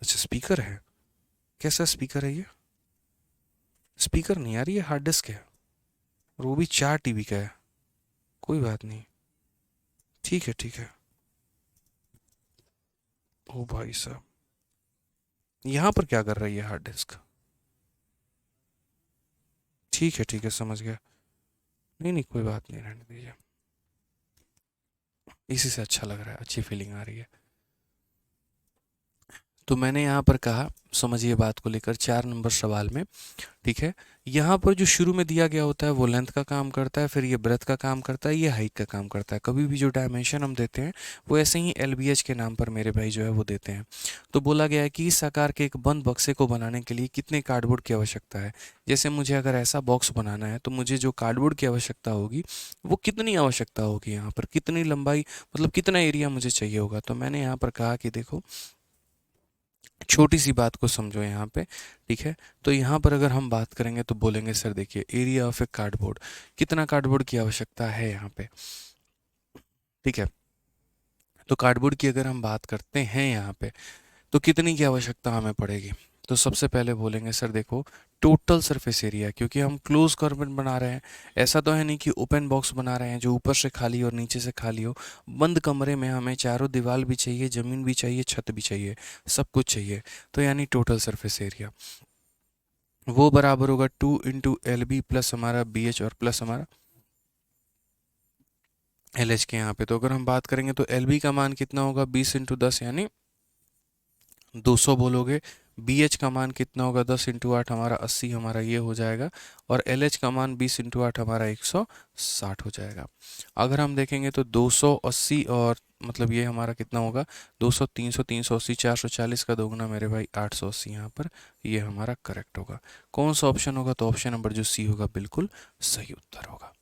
Speaker 1: अच्छा स्पीकर है, कैसा स्पीकर है ये? स्पीकर नहीं यार, ये हार्ड डिस्क है, और वो भी 4 TB का है। कोई बात नहीं, ठीक है ठीक है। ओ भाई साहब, यहाँ पर क्या कर रही है हार्ड डिस्क? ठीक है समझ गया। नहीं नहीं कोई बात नहीं, रहने दीजिए, इसी से अच्छा लग रहा है, अच्छी फीलिंग आ रही है। तो मैंने यहाँ पर कहा, समझिए बात को लेकर, 4 नंबर सवाल में, ठीक है, यहाँ पर जो शुरू में दिया गया होता है वो लेंथ का काम करता है, फिर ये ब्रेथ का काम करता है, ये हाइट का काम करता है। कभी भी जो डायमेंशन हम देते हैं वो ऐसे ही LBH के नाम पर मेरे भाई जो है वो देते हैं। तो बोला गया है कि इस आकार के एक बंद बक्से को बनाने के लिए कितने कार्डबोर्ड की आवश्यकता है। जैसे मुझे अगर ऐसा बॉक्स बनाना है तो मुझे जो कार्डबोर्ड की आवश्यकता होगी वो कितनी आवश्यकता होगी, यहाँ पर कितनी लंबाई, मतलब कितना एरिया मुझे चाहिए होगा। तो मैंने यहाँ पर कहा कि देखो, छोटी सी बात को समझो यहाँ पे। ठीक है, तो यहाँ पर अगर हम बात करेंगे तो बोलेंगे सर देखिए, एरिया ऑफ ए कार्डबोर्ड, कितना कार्डबोर्ड की आवश्यकता है यहाँ पे। ठीक है, तो कार्डबोर्ड की अगर हम बात करते हैं यहाँ पे, तो कितनी की आवश्यकता हमें पड़ेगी? तो सबसे पहले बोलेंगे सर देखो, टोटल सरफेस एरिया, क्योंकि हम क्लोज कर्बन बना रहे हैं, ऐसा तो है नहीं कि ओपन बॉक्स बना रहे हैं जो ऊपर से खाली और नीचे से खाली हो। बंद कमरे में हमें चारों दीवार भी चाहिए, ज़मीन भी चाहिए, छत भी चाहिए, सब कुछ चाहिए। तो यानी टोटल सरफेस एरिया वो बराबर होगा 2 × LB प्लस हमारा BH और प्लस हमारा LH के यहाँ पे। तो अगर हम बात करेंगे तो LB का मान कितना होगा? 20 × 10 यानी 200 बोलोगे। BH का मान कितना होगा? 10 × 8 हमारा 80, हमारा ये हो जाएगा। और LH का मान 20 × 8 हमारा 160 हो जाएगा। अगर हम देखेंगे तो 280 और मतलब ये हमारा कितना होगा? 200, 300, 380, 440 का 2 गुना मेरे भाई 880, यहाँ पर ये हमारा करेक्ट होगा। कौन सा ऑप्शन होगा? तो ऑप्शन नंबर जो सी होगा बिल्कुल सही उत्तर होगा।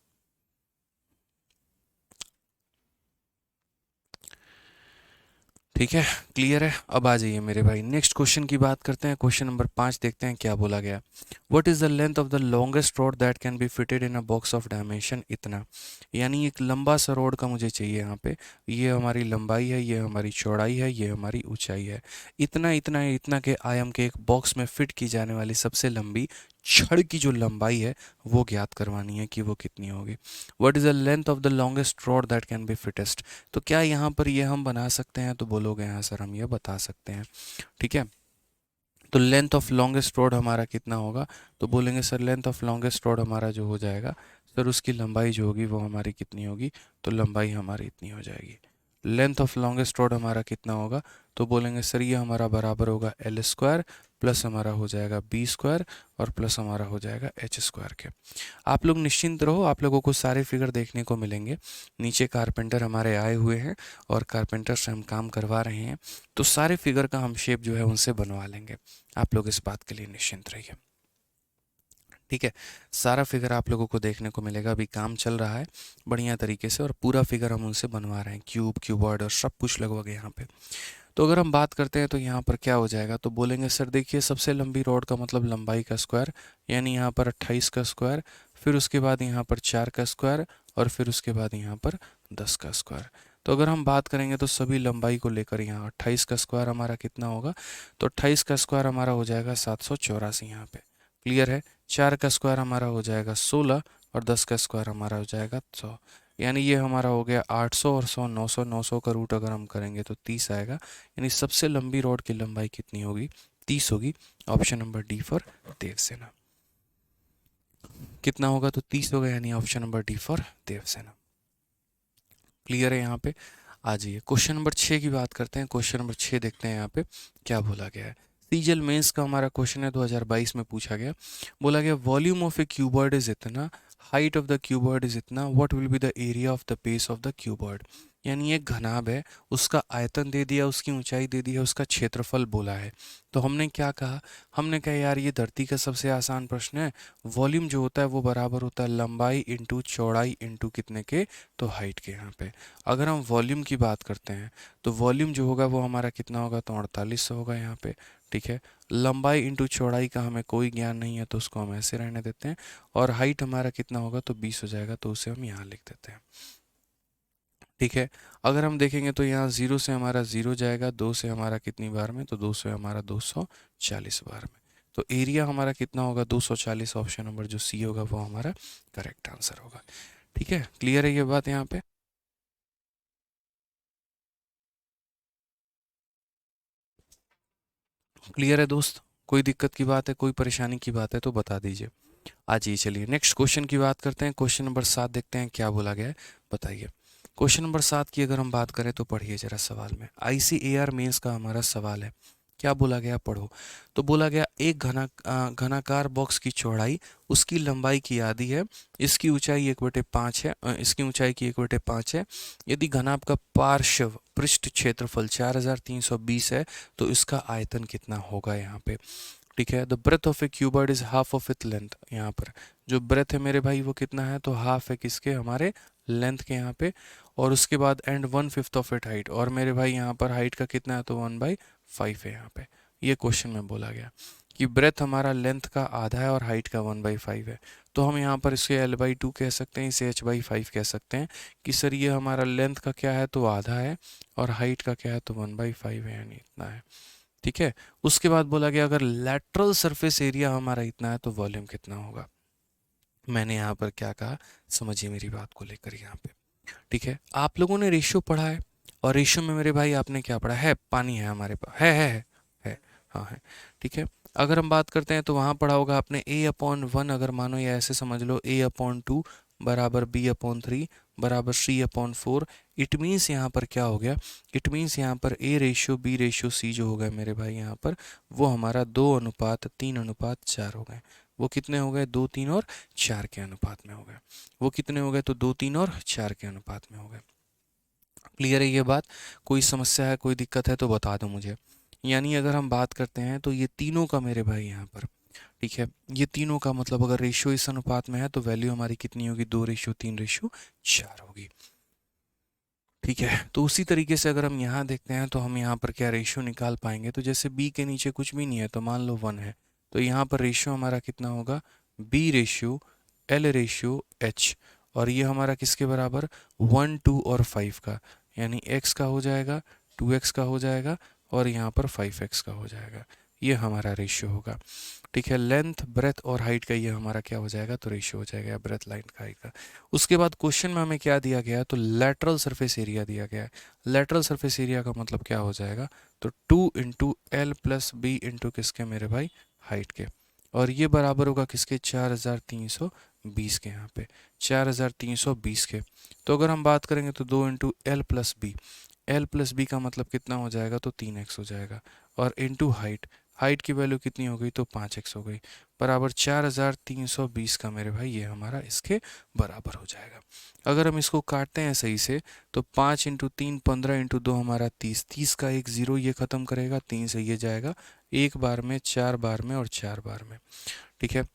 Speaker 1: ठीक है, क्लियर है। अब आ जाइए मेरे भाई, नेक्स्ट क्वेश्चन की बात करते हैं। क्वेश्चन नंबर 5 देखते हैं क्या बोला गया। What is the length of the longest road that can be fitted in a box of dimension इतना। यानी एक लंबा सा रोड का मुझे चाहिए यहाँ पे। ये हमारी लंबाई है, ये हमारी चौड़ाई है, ये हमारी ऊंचाई है। इतना इतना इतना के आयाम के एक बॉक्स में फिट की जाने वाली सबसे लंबी छड़ की जो लंबाई है वो ज्ञात करवानी है कि वो कितनी होगी। What is the length of the longest road that can be fittest. तो क्या यहाँ पर ये हम बना सकते हैं, तो बोलोगे हाँ सर हम ये बता सकते हैं। ठीक है, तो लेंथ ऑफ लॉन्गेस्ट रोड हमारा कितना होगा, तो बोलेंगे sir length of longest road हमारा जो हो जाएगा सर उसकी लंबाई जो होगी वो हमारी कितनी होगी, तो लंबाई हमारी इतनी हो जाएगी। लेंथ ऑफ लॉन्गेस्ट रोड हमारा कितना होगा, तो बोलेंगे सर ये हमारा बराबर होगा एल स्क्वायर प्लस हमारा हो जाएगा बी स्क्वायर और प्लस हमारा हो जाएगा एच स्क्वायर के। आप लोग निश्चिंत रहो, आप लोगों को सारे फिगर देखने को मिलेंगे। नीचे कारपेंटर हमारे आए हुए हैं और कारपेंटर से हम काम करवा रहे हैं, तो सारे फिगर का हम शेप जो है उनसे बनवा लेंगे। आप लोग इस बात के लिए निश्चिंत रहिए। ठीक है, सारा फिगर आप लोगों को देखने को मिलेगा। अभी काम चल रहा है बढ़िया तरीके से और पूरा फिगर हम उनसे बनवा रहे हैं, क्यूब क्यूबॉइड और सब कुछ लगभग यहाँ पे। तो अगर हम बात करते हैं तो यहाँ पर क्या हो जाएगा, तो बोलेंगे सर देखिए सबसे लंबी रोड का मतलब लंबाई का स्क्वायर, यानी यहाँ पर 28 का स्क्वायर, फिर उसके बाद यहाँ पर 4 का स्क्वायर और फिर उसके बाद यहाँ पर 10 का स्क्वायर। तो अगर हम बात करेंगे तो सभी लंबाई को लेकर यहाँ 28 का स्क्वायर हमारा कितना होगा, तो 28 का स्क्वायर हमारा हो जाएगा 784 यहाँ पे। क्लियर है, 4 का स्क्वायर हमारा हो जाएगा 16 और 10 का स्क्वायर हमारा हो जाएगा 100। यानी ये हमारा हो गया 800 और 100 900, 900 का रूट अगर हम करेंगे तो 30 आएगा। यानी सबसे लंबी रॉड की लंबाई कितनी होगी, 30 होगी। Option number D for Devsena. कितना होगा, तो 30 होगा, यानी option number D for Devsena. Clear है यहाँ पे। आ जाइए क्वेश्चन नंबर 6 की बात करते हैं। क्वेश्चन नंबर 6 देखते हैं यहाँ पे क्या बोला गया है। सीजल मेंस का हमारा क्वेश्चन है, 2022 में पूछा गया। बोला गया volume of a cuboid is इतना, height of the cuboid is इतना, what will be the area of the base of the cuboid. यानी एक घनाभ है, उसका आयतन दे दिया, उसकी ऊंचाई दे दी है, उसका क्षेत्रफल बोला है। तो हमने क्या कहा, हमने कहा यार ये धरती का सबसे आसान प्रश्न है। वॉल्यूम जो होता है वो बराबर होता है लंबाई इंटू चौड़ाई इंटू कितने के, तो हाइट के। यहाँ पे अगर हम वॉल्यूम की बात करते हैं तो वॉल्यूम जो होगा वो हमारा कितना होगा, तो 4800 होगा यहाँ पे। ठीक है, लंबाई इंटू चौड़ाई का हमें कोई ज्ञान नहीं है तो उसको हम ऐसे रहने देते हैं। और हाइट हमारा कितना होगा, तो 20 हो जाएगा, तो उसे हम यहाँ लिख देते हैं। ठीक है, अगर हम देखेंगे तो यहाँ 0 से हमारा 0 जाएगा, 2 से हमारा कितनी बार में, तो 2 से हमारा 240 बार में। तो एरिया हमारा कितना होगा, 240। ऑप्शन नंबर जो सी होगा वो हमारा करेक्ट आंसर होगा। ठीक है, क्लियर है ये बात यहाँ पे। क्लियर है दोस्त, कोई दिक्कत की बात है, कोई परेशानी की बात है तो बता दीजिए। आज ही चलिए नेक्स्ट क्वेश्चन की बात करते हैं। क्वेश्चन नंबर 7 देखते हैं क्या बोला गया है, बताइए। क्वेश्चन नंबर 7 की अगर हम बात करें तो पढ़िए जरा सवाल में। ICAR मेंस का हमारा सवाल है, क्या बोला गया पढ़ो। तो बोला गया एक घनाकार बॉक्स की चौड़ाई उसकी लंबाई की आधी है, इसकी ऊंचाई 1/5 है, इसकी ऊंचाई की 1/5 है। यदि घनाभ का पार्श्व पृष्ठ क्षेत्रफल 4320 है तो इसका आयतन कितना होगा यहाँ पे। ठीक है, the breadth of a cuboid is half of it length. यहाँ पर जो ब्रेथ है मेरे भाई वो कितना है, तो हाफ है किसके, हमारे लेंथ के यहाँ पे। और उसके बाद एंड 1/5 ऑफ इट हाइट, और मेरे भाई यहाँ पर हाइट का कितना है, तो 1/5 है यहाँ पे। ये क्वेश्चन में बोला गया कि ब्रेथ हमारा लेंथ का आधा है और हाइट का 1/5 है। तो हम यहाँ पर इसे L/2 कह सकते हैं, इसे H/5 कह सकते हैं कि सर ये हमारा लेंथ का क्या है, तो आधा है, और हाइट का क्या है, तो 1/5 है, यानी इतना है। ठीक है, उसके बाद बोला गया अगर लैटरल सरफेस एरिया हमारा इतना है तो वॉल्यूम कितना होगा। मैंने यहाँ पर क्या कहा, समझिए मेरी बात को लेकर यहाँ पे। ठीक है, आप लोगों ने रेशियो पढ़ा है, और रेशियो में मेरे भाई आपने क्या पढ़ा है, पानी है हमारे पास, है। हाँ है। ठीक है, अगर हम बात करते हैं तो वहाँ पढ़ा होगा आपने A/1, अगर मानो या ऐसे समझ लो A/2 बराबर B/3 बराबर C/4। इट मीन्स यहाँ पर क्या हो गया, इट मीन्स यहाँ पर A/B/C जो हो गया मेरे भाई यहाँ पर, वो हमारा 2:3:4 हो गए। वो कितने हो गए, 2, 3 और 4 के अनुपात में हो गए। वो कितने हो गए, तो 2, 3 और 4 के अनुपात में हो गए। क्लियर है ये बात, कोई समस्या है, कोई दिक्कत है तो बता दो मुझे। यानी अगर हम बात करते हैं तो ये तीनों का मेरे भाई यहाँ पर, ठीक है, ये तीनों का मतलब अगर रेशियो इस अनुपात में है तो वैल्यू हमारी कितनी होगी, 2:3:4 होगी। ठीक है, तो उसी तरीके से अगर हम यहाँ देखते हैं तो हम यहाँ पर क्या रेशियो निकाल पाएंगे, तो जैसे b के नीचे कुछ भी नहीं है तो मान लो 1 है, तो यहाँ पर रेशियो हमारा कितना होगा, b ratio l ratio h, और ये हमारा किसके बराबर, 1 2 और 5 का, यानी x का हो जाएगा, 2x का हो जाएगा, और यहाँ पर 5x का हो जाएगा। ये हमारा रेशियो होगा। ठीक है, लेंथ ब्रेथ और हाइट का ये हमारा क्या हो जाएगा, तो रेशियो हो जाएगा ब्रेथ लाइन का हाइट का। उसके बाद क्वेश्चन में हमें क्या दिया गया है, तो लेटरल सरफेस एरिया दिया गया है। लेटरल सरफेस एरिया का मतलब क्या हो जाएगा, तो 2 into L plus B into किसके मेरे भाई, हाइट के, और ये बराबर होगा किसके, 4320 के, यहाँ पे 4320 के। तो अगर हम बात करेंगे तो 2 into L plus B, L plus B का मतलब कितना हो जाएगा, तो 3x हो जाएगा, और इंटू हाइट, हाइट की वैल्यू कितनी हो गई, तो 5x हो गई, बराबर 4320 का मेरे भाई ये हमारा इसके बराबर हो जाएगा। अगर हम इसको काटते हैं सही से तो 5 इंटू 3 15 इंटू 2 हमारा 30, 30 का एक ज़ीरो ये ख़त्म करेगा, 3 से ये जाएगा एक बार में, 4 बार में और 4 बार में। ठीक है,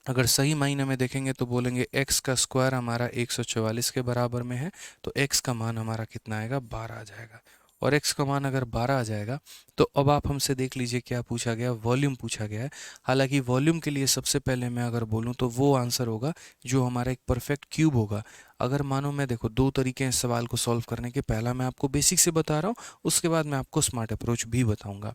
Speaker 1: अगर सही मायने में देखेंगे तो बोलेंगे x का स्क्वायर हमारा 144 के बराबर में है, तो x का मान हमारा कितना आएगा, 12 आ जाएगा। और x का मान अगर 12 आ जाएगा तो अब आप हमसे देख लीजिए क्या पूछा गया, वॉल्यूम पूछा गया है। हालांकि वॉल्यूम के लिए सबसे पहले मैं अगर बोलूं तो वो आंसर होगा जो हमारा एक परफेक्ट क्यूब होगा। अगर मानो मैं, देखो दो तरीके हैं इस सवाल को सॉल्व करने के, पहला मैं आपको बेसिक से बता रहा हूँ, उसके बाद मैं आपको स्मार्ट अप्रोच भी बताऊंगा।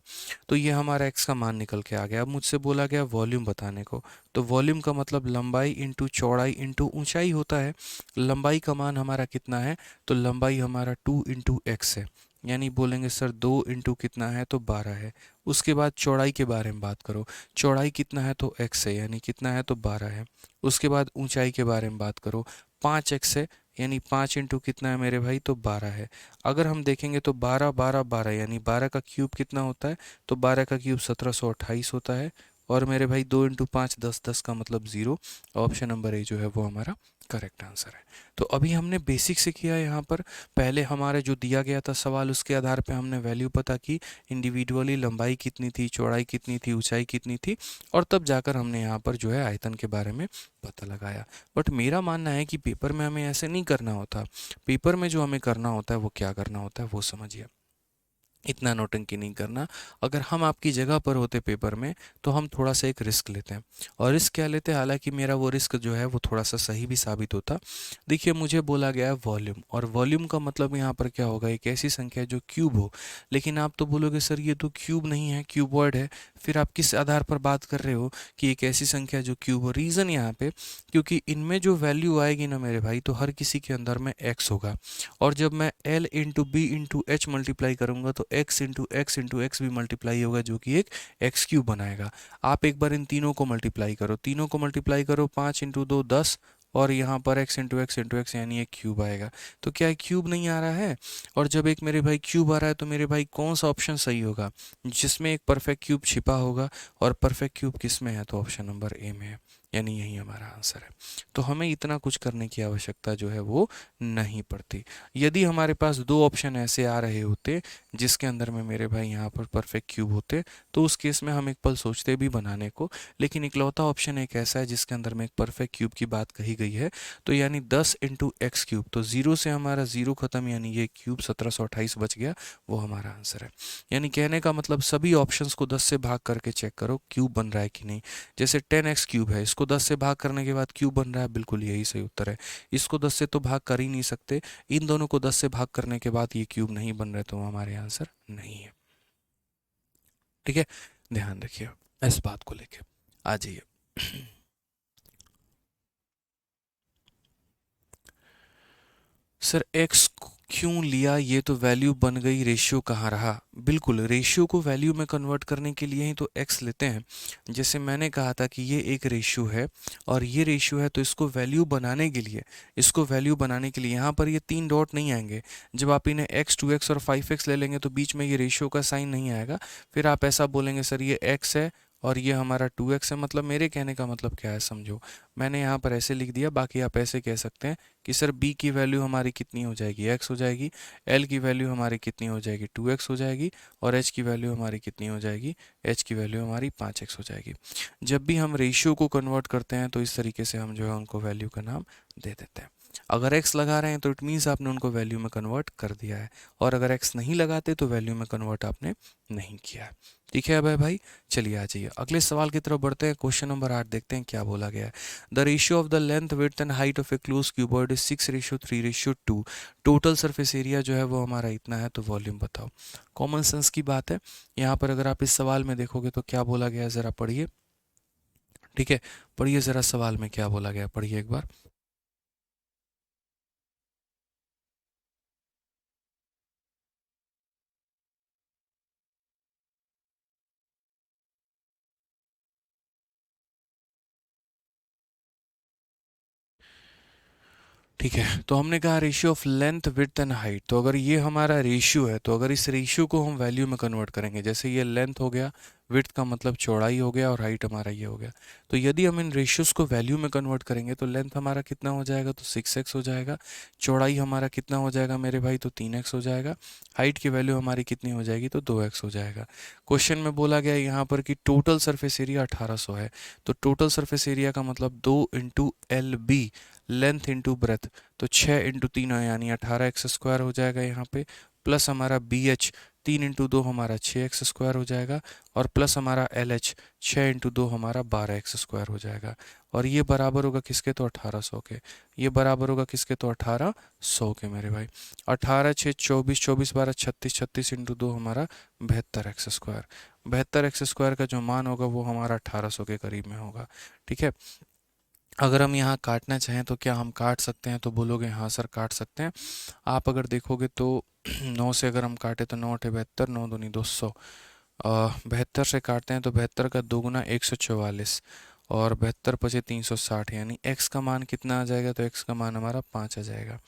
Speaker 1: तो ये हमारा x का मान निकल के आ गया। अब मुझसे बोला गया वॉल्यूम बताने को, तो वॉल्यूम का मतलब लंबाई इंटू चौड़ाई इंटू ऊंचाई होता है। लंबाई का मान हमारा कितना है, तो लंबाई हमारा 2 इंटू एक्स है, यानी बोलेंगे सर 2 इंटू कितना है, तो 12 है। उसके बाद चौड़ाई के बारे में बात करो, चौड़ाई कितना है, तो x है, यानी कितना है, तो 12 है। उसके बाद ऊंचाई के बारे में बात करो, 5x है, यानी 5 इंटू कितना है मेरे भाई, तो 12 है। अगर हम देखेंगे तो 12 12 12, यानी 12 का क्यूब कितना होता है, तो 12 का क्यूब 1728 होता है। और मेरे भाई 2 इंटू 5 10, 10 का मतलब 0। ऑप्शन नंबर ए जो है वो हमारा करेक्ट आंसर है। तो अभी हमने बेसिक से किया यहाँ पर, पहले हमारे जो दिया गया था सवाल उसके आधार पे हमने वैल्यू पता की, इंडिविजुअली लंबाई कितनी थी, चौड़ाई कितनी थी, ऊंचाई कितनी थी, और तब जाकर हमने यहाँ पर जो है आयतन के बारे में पता लगाया। बट मेरा मानना है कि पेपर में हमें ऐसे नहीं करना होता। पेपर में जो हमें करना होता है वो क्या करना होता है वो समझिए, इतना नौटंकी नहीं करना। अगर हम आपकी जगह पर होते पेपर में तो हम थोड़ा सा एक रिस्क लेते हैं, और रिस्क क्या लेते हैं, हालांकि मेरा वो रिस्क जो है वो थोड़ा सा सही भी साबित होता। देखिए मुझे बोला गया है वॉल्यूम, और वॉल्यूम का मतलब यहाँ पर क्या होगा, एक ऐसी संख्या जो क्यूब हो। लेकिन आप तो बोलोगे सर ये तो क्यूब नहीं है, क्यूबॉइड है। फिर आप किस आधार पर बात कर रहे हो कि एक ऐसी संख्या जो क्यूब हो, रीज़न यहाँ पे, क्योंकि इनमें जो वैल्यू आएगी ना मेरे भाई, तो हर किसी के अंदर में एक्स होगा, और जब मैं L into B into H multiply करूंगा तो एक्स इंटू एक्स भी मल्टीप्लाई होगा, जो कि एक एक्स क्यूब बनाएगा। आप एक बार इन तीनों को मल्टीप्लाई करो, तीनों को मल्टीप्लाई करो, 5 इंटू 2 10, और यहाँ पर x इंटू एक्स यानी एक क्यूब आएगा। तो क्या क्यूब नहीं आ रहा है, और जब एक मेरे भाई क्यूब आ रहा है तो मेरे भाई कौन सा ऑप्शन सही होगा, जिसमें एक परफेक्ट क्यूब छिपा होगा, और परफेक्ट क्यूब किस में है, तो ऑप्शन नंबर ए में है, यानी यही हमारा आंसर है। तो हमें इतना कुछ करने की आवश्यकता जो है वो नहीं पड़ती। यदि हमारे पास दो ऑप्शन ऐसे आ रहे होते जिसके अंदर में मेरे भाई यहाँ पर परफेक्ट क्यूब होते, तो उस केस में हम एक पल सोचते भी बनाने को, लेकिन इकलौता ऑप्शन एक ऐसा है जिसके अंदर में एक परफेक्ट क्यूब की बात कही गई है। तो यानी 10 इंटू एक्स क्यूब, तो जीरो से हमारा जीरो खत्म, यानी ये क्यूब 1728 बच गया, वो हमारा आंसर है। यानी कहने का मतलब सभी ऑप्शंस को 10 से भाग करके चेक करो क्यूब बन रहा है कि नहीं। जैसे 10x क्यूब है, इसको 10 से भाग करने के बाद क्यूब बन रहा है, बिल्कुल यही सही उत्तर है। इसको 10 से तो भाग कर ही नहीं सकते, इन दोनों को 10 से भाग करने के बाद ये क्यूब नहीं बन रहे, तो हमारे आंसर नहीं है। ठीक है, ध्यान रखिए इस बात को लेके। आ जाइए सर एक्स क्यों लिया, ये तो वैल्यू बन गई, रेशियो कहाँ रहा। बिल्कुल, रेशियो को वैल्यू में कन्वर्ट करने के लिए ही तो एक्स लेते हैं। जैसे मैंने कहा था कि ये एक रेशियो है और ये रेशियो है, तो इसको वैल्यू बनाने के लिए, यहाँ पर ये 3 डॉट नहीं आएंगे। जब आप इन्हें x 2x और 5x ले लेंगे तो बीच में ये रेशियो का साइन नहीं आएगा। फिर आप ऐसा बोलेंगे सर ये x है और ये हमारा 2x है। मतलब मेरे कहने का मतलब क्या है समझो, मैंने यहाँ पर ऐसे लिख दिया, बाकी आप ऐसे कह सकते हैं कि सर b की वैल्यू हमारी कितनी हो जाएगी, x हो जाएगी, l की वैल्यू हमारी कितनी हो जाएगी, 2x हो जाएगी, और h की वैल्यू हमारी कितनी हो जाएगी, h की वैल्यू हमारी 5x हो जाएगी। जब भी हम रेशियो को कन्वर्ट करते हैं तो इस तरीके से हम जो है उनको वैल्यू का नाम दे देते हैं। अगर x लगा रहे हैं तो इट मीन्स आपने उनको वैल्यू में कन्वर्ट कर दिया है, और अगर x नहीं लगाते तो वैल्यू में कन्वर्ट आपने नहीं किया है। ठीक है अभय भाई, चलिए आ जाइए अगले सवाल की तरफ बढ़ते हैं। क्वेश्चन नंबर 8 देखते हैं क्या बोला गया है। The ratio of the length width and height of A close cuboid is 6:3:2। Total surface area जो है वो हमारा इतना है, तो वॉल्यूम बताओ। कॉमन सेंस की बात है यहाँ पर, अगर आप इस सवाल में देखोगे तो क्या बोला गया है, ज़रा पढ़िए। ठीक है, पढ़िए ज़रा सवाल में क्या बोला गया, पढ़िए एक बार। ठीक है, तो हमने कहा ratio of length width and height. तो अगर ये हमारा रेशियो है, तो अगर इस रेशियो को हम वैल्यू में कन्वर्ट करेंगे, जैसे ये लेंथ हो गया, विड्थ का मतलब चौड़ाई हो गया, और हाइट हमारा ये हो गया, तो यदि हम इन रेशियोज़ को वैल्यू में कन्वर्ट करेंगे तो लेंथ हमारा कितना हो जाएगा, तो 6x हो जाएगा। चौड़ाई हमारा कितना हो जाएगा मेरे भाई, तो 3x हो जाएगा। हाइट की वैल्यू हमारी कितनी हो जाएगी, तो 2x हो जाएगा। क्वेश्चन में बोला गया है यहाँ पर कि टोटल सरफेस एरिया 1800 है, तो टोटल सरफेस एरिया का मतलब 2 × LB, लेंथ इंटू ब्रेथ, तो 6 × 3 यानी 18x² हो जाएगा यहाँ पे, प्लस हमारा BH 3 × 2 हमारा 6x² हो जाएगा, और प्लस हमारा LH 6 × 2 हमारा 12x² हो जाएगा। और ये बराबर होगा किसके, तो 1800 के। ये बराबर होगा किसके, तो 1800 के मेरे भाई। 18 6 24, 24 12 36, 36 × 2 हमारा 72x²। 72x² का जो मान होगा वो हमारा 1800 के करीब में होगा। ठीक है, अगर हम यहाँ काटना चाहें तो क्या हम काट सकते हैं, तो बोलोगे हाँ सर काट सकते हैं। आप अगर देखोगे तो 9 से अगर हम काटे तो 9 × 72, 9 दूनी 200। 72 से काटते हैं तो 72 का 2 × 144, और 72 पचे 360, यानी x का मान कितना आ जाएगा, तो x का मान हमारा 5 आ जाएगा।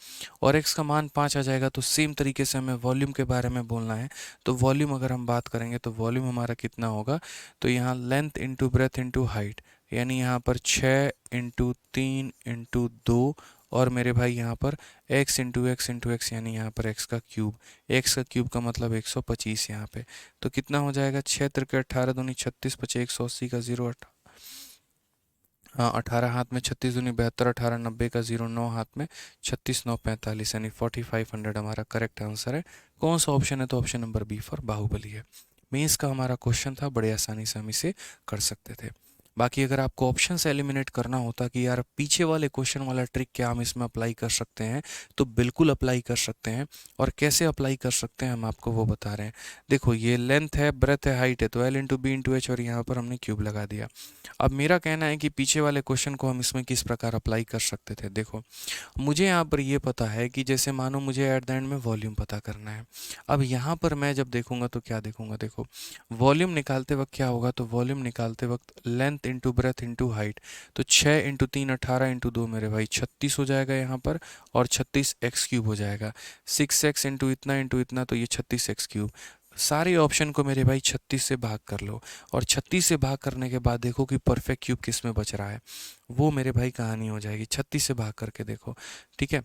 Speaker 1: और x का मान 5 आ जाएगा तो सेम तरीके से हमें वॉल्यूम के बारे में बोलना है। तो वॉल्यूम अगर हम बात करेंगे तो वॉल्यूम हमारा कितना होगा, तो यहाँ length into breadth into height, यानी यहाँ पर 6 × 3 × 2, और मेरे भाई यहाँ पर x यानी यहाँ पर x का क्यूब। x का क्यूब का मतलब 125 यहाँ पे। तो कितना हो जाएगा, 6 × 18 दूनी 36, पचे 180 का 0, हाँ 18 हाथ में 36 दूनी 72, 18 90 का 0, 9 हाथ में 36 9 45, यानी 4500 हमारा करेक्ट आंसर है। कौन सा ऑप्शन है, तो option number B for Baahubali है। मेंस का हमारा क्वेश्चन था, बड़े आसानी से हम इसे कर सकते थे। बाकी अगर आपको ऑप्शन से एलिमिनेट करना होता कि यार पीछे वाले क्वेश्चन वाला ट्रिक क्या हम इसमें अप्लाई कर सकते हैं, तो बिल्कुल अप्लाई कर सकते हैं। और कैसे अप्लाई कर सकते हैं हम आपको वो बता रहे हैं। देखो ये लेंथ है, ब्रेथ है, हाइट है, तो L × B × H, और यहाँ पर हमने क्यूब लगा दिया। अब मेरा कहना है कि पीछे वाले क्वेश्चन को हम इसमें किस प्रकार अप्लाई कर सकते थे। देखो मुझे यहाँ पर ये पता है कि जैसे मानो मुझे एट द एंड में वॉल्यूम पता करना है। अब यहाँ पर मैं जब देखूंगा तो क्या देखूंगा, देखो वॉल्यूम निकालते वक्त क्या होगा, तो वॉल्यूम निकालते वक्त length into breadth into height, तो 6 × 3 18 × 2 मेरे भाई 36 हो जाएगा यहाँ पर, और 36x³ हो जाएगा। 6x इंटू इतना तो ये 36x³। सारे ऑप्शन को मेरे भाई 36 से भाग कर लो, और 36 से भाग करने के बाद देखो कि परफेक्ट क्यूब किस में बच रहा है। वो मेरे भाई कहानी हो जाएगी, 36 से भाग करके देखो। ठीक है,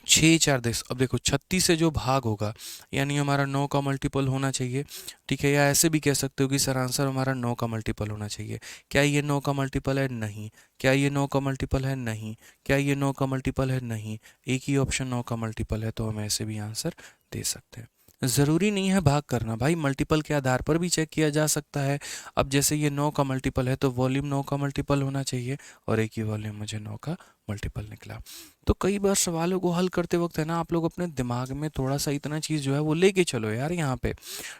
Speaker 1: 6 4 10, अब देखो 36 से जो भाग होगा यानी हमारा 9 का मल्टीपल होना चाहिए। ठीक है, या ऐसे भी कह सकते हो कि सर आंसर हमारा 9 का मल्टीपल होना चाहिए। क्या ये 9 का मल्टीपल है, नहीं। क्या ये 9 का मल्टीपल है, नहीं। क्या ये 9 का मल्टीपल है, नहीं। एक ही ऑप्शन 9 का मल्टीपल है, तो हम ऐसे भी आंसर दे सकते हैं। ज़रूरी नहीं है भाग करना भाई, मल्टीपल के आधार पर भी चेक किया जा सकता है। अब जैसे ये 9 का मल्टीपल है तो वॉल्यूम 9 का मल्टीपल होना चाहिए, और एक ही वॉल्यूम मुझे 9 का मल्टीपल निकला। तो कई बार सवालों को हल करते वक्त है ना, आप लोग अपने दिमाग में थोड़ा सा इतना चीज़ जो है वो लेके चलो यार यहाँ पे।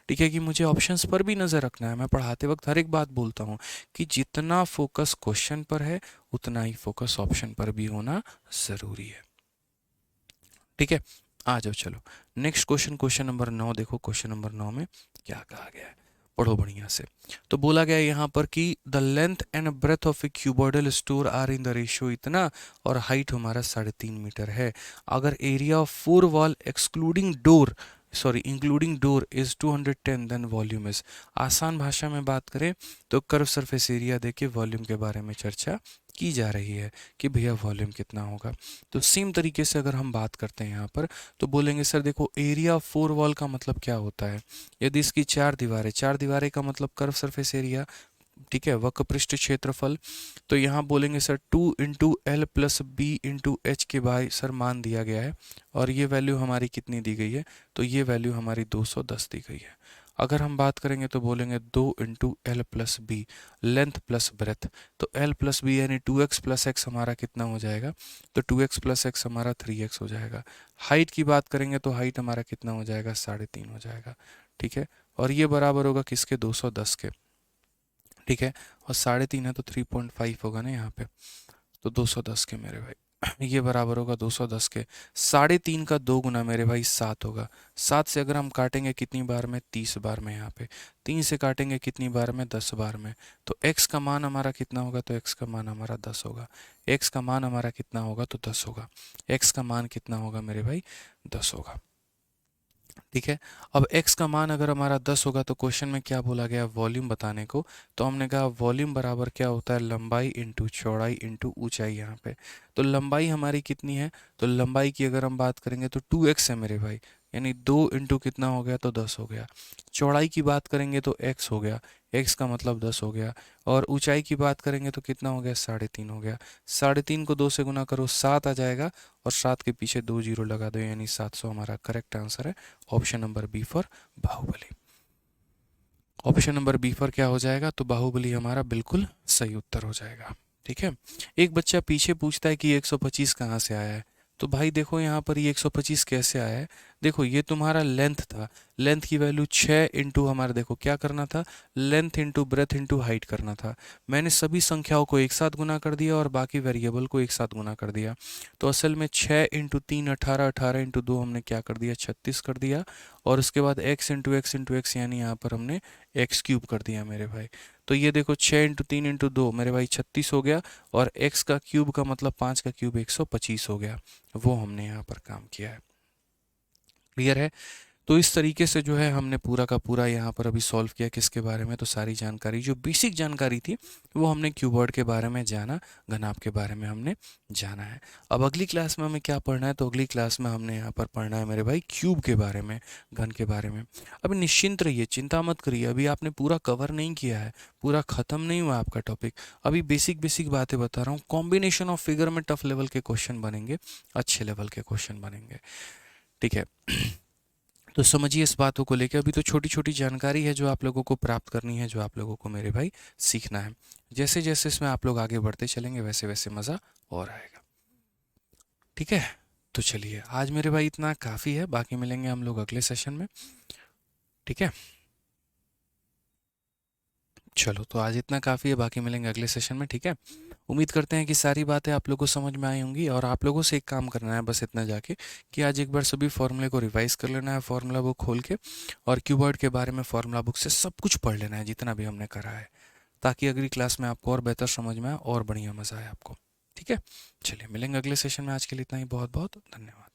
Speaker 1: ठीक है, कि मुझे ऑप्शंस पर भी नज़र रखना है। मैं पढ़ाते वक्त हर एक बात बोलता हूँ कि जितना फोकस क्वेश्चन पर है उतना ही फोकस ऑप्शन पर भी होना ज़रूरी है। ठीक है, आ जाओ चलो नेक्स्ट क्वेश्चन, क्वेश्चन नंबर 9 देखो। क्वेश्चन नंबर 9 में क्या कहा गया है, पढ़ो बढ़िया से। तो बोला गया है यहाँ पर कि the length and breadth of a cuboidal store are in the ratio इतना, और हाइट हमारा 3.5 मीटर है। अगर area of 4 wall excluding door, sorry including door is 210, then volume is. आसान भाषा में बात करें तो कर्व सरफेस एरिया देके वॉल्यूम के बारे में चर्चा की जा रही है कि भैया वॉल्यूम कितना होगा। तो सेम तरीके से अगर हम बात करते हैं यहाँ पर, तो बोलेंगे सर देखो एरिया ऑफ 4 वॉल का मतलब क्या होता है। यदि इसकी 4 दीवारें, 4 दीवारें का मतलब कर्व सरफेस एरिया, ठीक है, वक्र पृष्ठ क्षेत्रफल। तो यहाँ बोलेंगे सर 2 × L + B × H के भाई सर मान दिया गया है और ये वैल्यू हमारी कितनी दी गई है, तो ये वैल्यू हमारी 210 दी गई है। अगर हम बात करेंगे तो बोलेंगे 2 × L + B, length plus breadth. तो L + B यानी 2x + x हमारा कितना हो जाएगा, तो 2x + x हमारा 3x हो जाएगा। हाइट की बात करेंगे तो हाइट हमारा कितना हो जाएगा, 3.5 हो जाएगा। ठीक है, और ये बराबर होगा किसके, 210 के। ठीक है, और 3.5 है तो 3.5 होगा ना यहाँ पे, तो 210 के मेरे भाई ये बराबर होगा 210 के। 3.5 का 2 गुना मेरे भाई 7 होगा। 7 से अगर हम काटेंगे कितनी बार में, 30 बार में। यहाँ पे 3 से काटेंगे कितनी बार में, 10 बार में। तो x का मान हमारा कितना होगा, तो x का मान हमारा 10 होगा। x का मान हमारा कितना होगा, तो 10 होगा। x का मान कितना होगा मेरे भाई, 10 होगा। ठीक है, अब x का मान अगर हमारा 10 होगा तो क्वेश्चन में क्या बोला गया, वॉल्यूम बताने को। तो हमने कहा वॉल्यूम बराबर क्या होता है, लंबाई इंटू चौड़ाई इंटू ऊंचाई। यहाँ पे तो लंबाई हमारी कितनी है, तो लंबाई की अगर हम बात करेंगे तो 2x है मेरे भाई, यानी 2 इंटू कितना हो गया, तो 10 हो गया। चौड़ाई की बात करेंगे तो x हो गया, x का मतलब 10 हो गया। और ऊंचाई की बात करेंगे तो कितना हो गया, 3.5 हो गया। 3.5 को 2 से गुना करो, 7 आ जाएगा, और 7 के पीछे 2 जीरो लगा दो, यानी 700 हमारा करेक्ट आंसर है। Option number B for Baahubali. Option number B for क्या हो जाएगा, तो बाहुबली हमारा बिल्कुल सही उत्तर हो जाएगा। ठीक है, एक बच्चा पीछे पूछता है कि 125 कहाँ से आया है। तो भाई देखो यहाँ पर ये 125 कैसे आया है। देखो ये तुम्हारा लेंथ था, लेंथ की वैल्यू 6 इंटू हमारा, देखो क्या करना था, length into breadth into height करना था। मैंने सभी संख्याओं को एक साथ गुना कर दिया और बाकी वेरिएबल को एक साथ गुना कर दिया। तो असल में 6 इंटू 3 18, 18 इंटू 2 हमने क्या कर दिया, 36 कर दिया। और उसके बाद x into x into x, यानी यहाँ पर हमने x³ कर दिया मेरे भाई। तो ये देखो 6 इंटू 3 इंटू 2 मेरे भाई 36 हो गया, और x का क्यूब का मतलब 5 का क्यूब 125 हो गया। वो हमने यहाँ पर काम किया है। क्लियर है। तो इस तरीके से जो है हमने पूरा का पूरा यहाँ पर अभी सॉल्व किया किसके बारे में, तो सारी जानकारी जो बेसिक जानकारी थी वो हमने क्यूबॉइड के बारे में जाना, घनाभ के बारे में हमने जाना है। अब अगली क्लास में हमें क्या पढ़ना है, तो अगली क्लास में हमने यहाँ पर पढ़ना है मेरे भाई क्यूब के बारे में, घन के बारे में। अभी निश्चिंत रहिए, चिंता मत करिए, अभी आपने पूरा कवर नहीं किया है, पूरा खत्म नहीं हुआ आपका टॉपिक। अभी बेसिक बेसिक बातें बता रहा हूँ। कॉम्बिनेशन ऑफ फिगर में टफ लेवल के क्वेश्चन बनेंगे, अच्छे लेवल के क्वेश्चन बनेंगे। ठीक है, तो समझिए इस बातों को लेकर। अभी तो छोटी छोटी जानकारी है जो आप लोगों को प्राप्त करनी है, जो आप लोगों को मेरे भाई सीखना है। जैसे जैसे इसमें आप लोग आगे बढ़ते चलेंगे वैसे वैसे मज़ा और आएगा। ठीक है, तो चलिए आज मेरे भाई इतना काफ़ी है, बाकी मिलेंगे हम लोग अगले सेशन में। ठीक है, चलो तो आज इतना काफ़ी है, बाकी मिलेंगे अगले सेशन में। ठीक है, उम्मीद करते हैं कि सारी बातें आप लोगों को समझ में आई होंगी। और आप लोगों से एक काम करना है बस इतना जाके, कि आज एक बार सभी फॉर्मूले को रिवाइज कर लेना है, फॉर्मूला बुक खोल के, और क्यूबॉइड के बारे में फॉर्मूला बुक से सब कुछ पढ़ लेना है जितना भी हमने करा है, ताकि अगली क्लास में आपको और बेहतर समझ में आए और बढ़िया मज़ा आए आपको। ठीक है, चलिए मिलेंगे अगले सेशन में। आज के लिए इतना ही, बहुत बहुत धन्यवाद।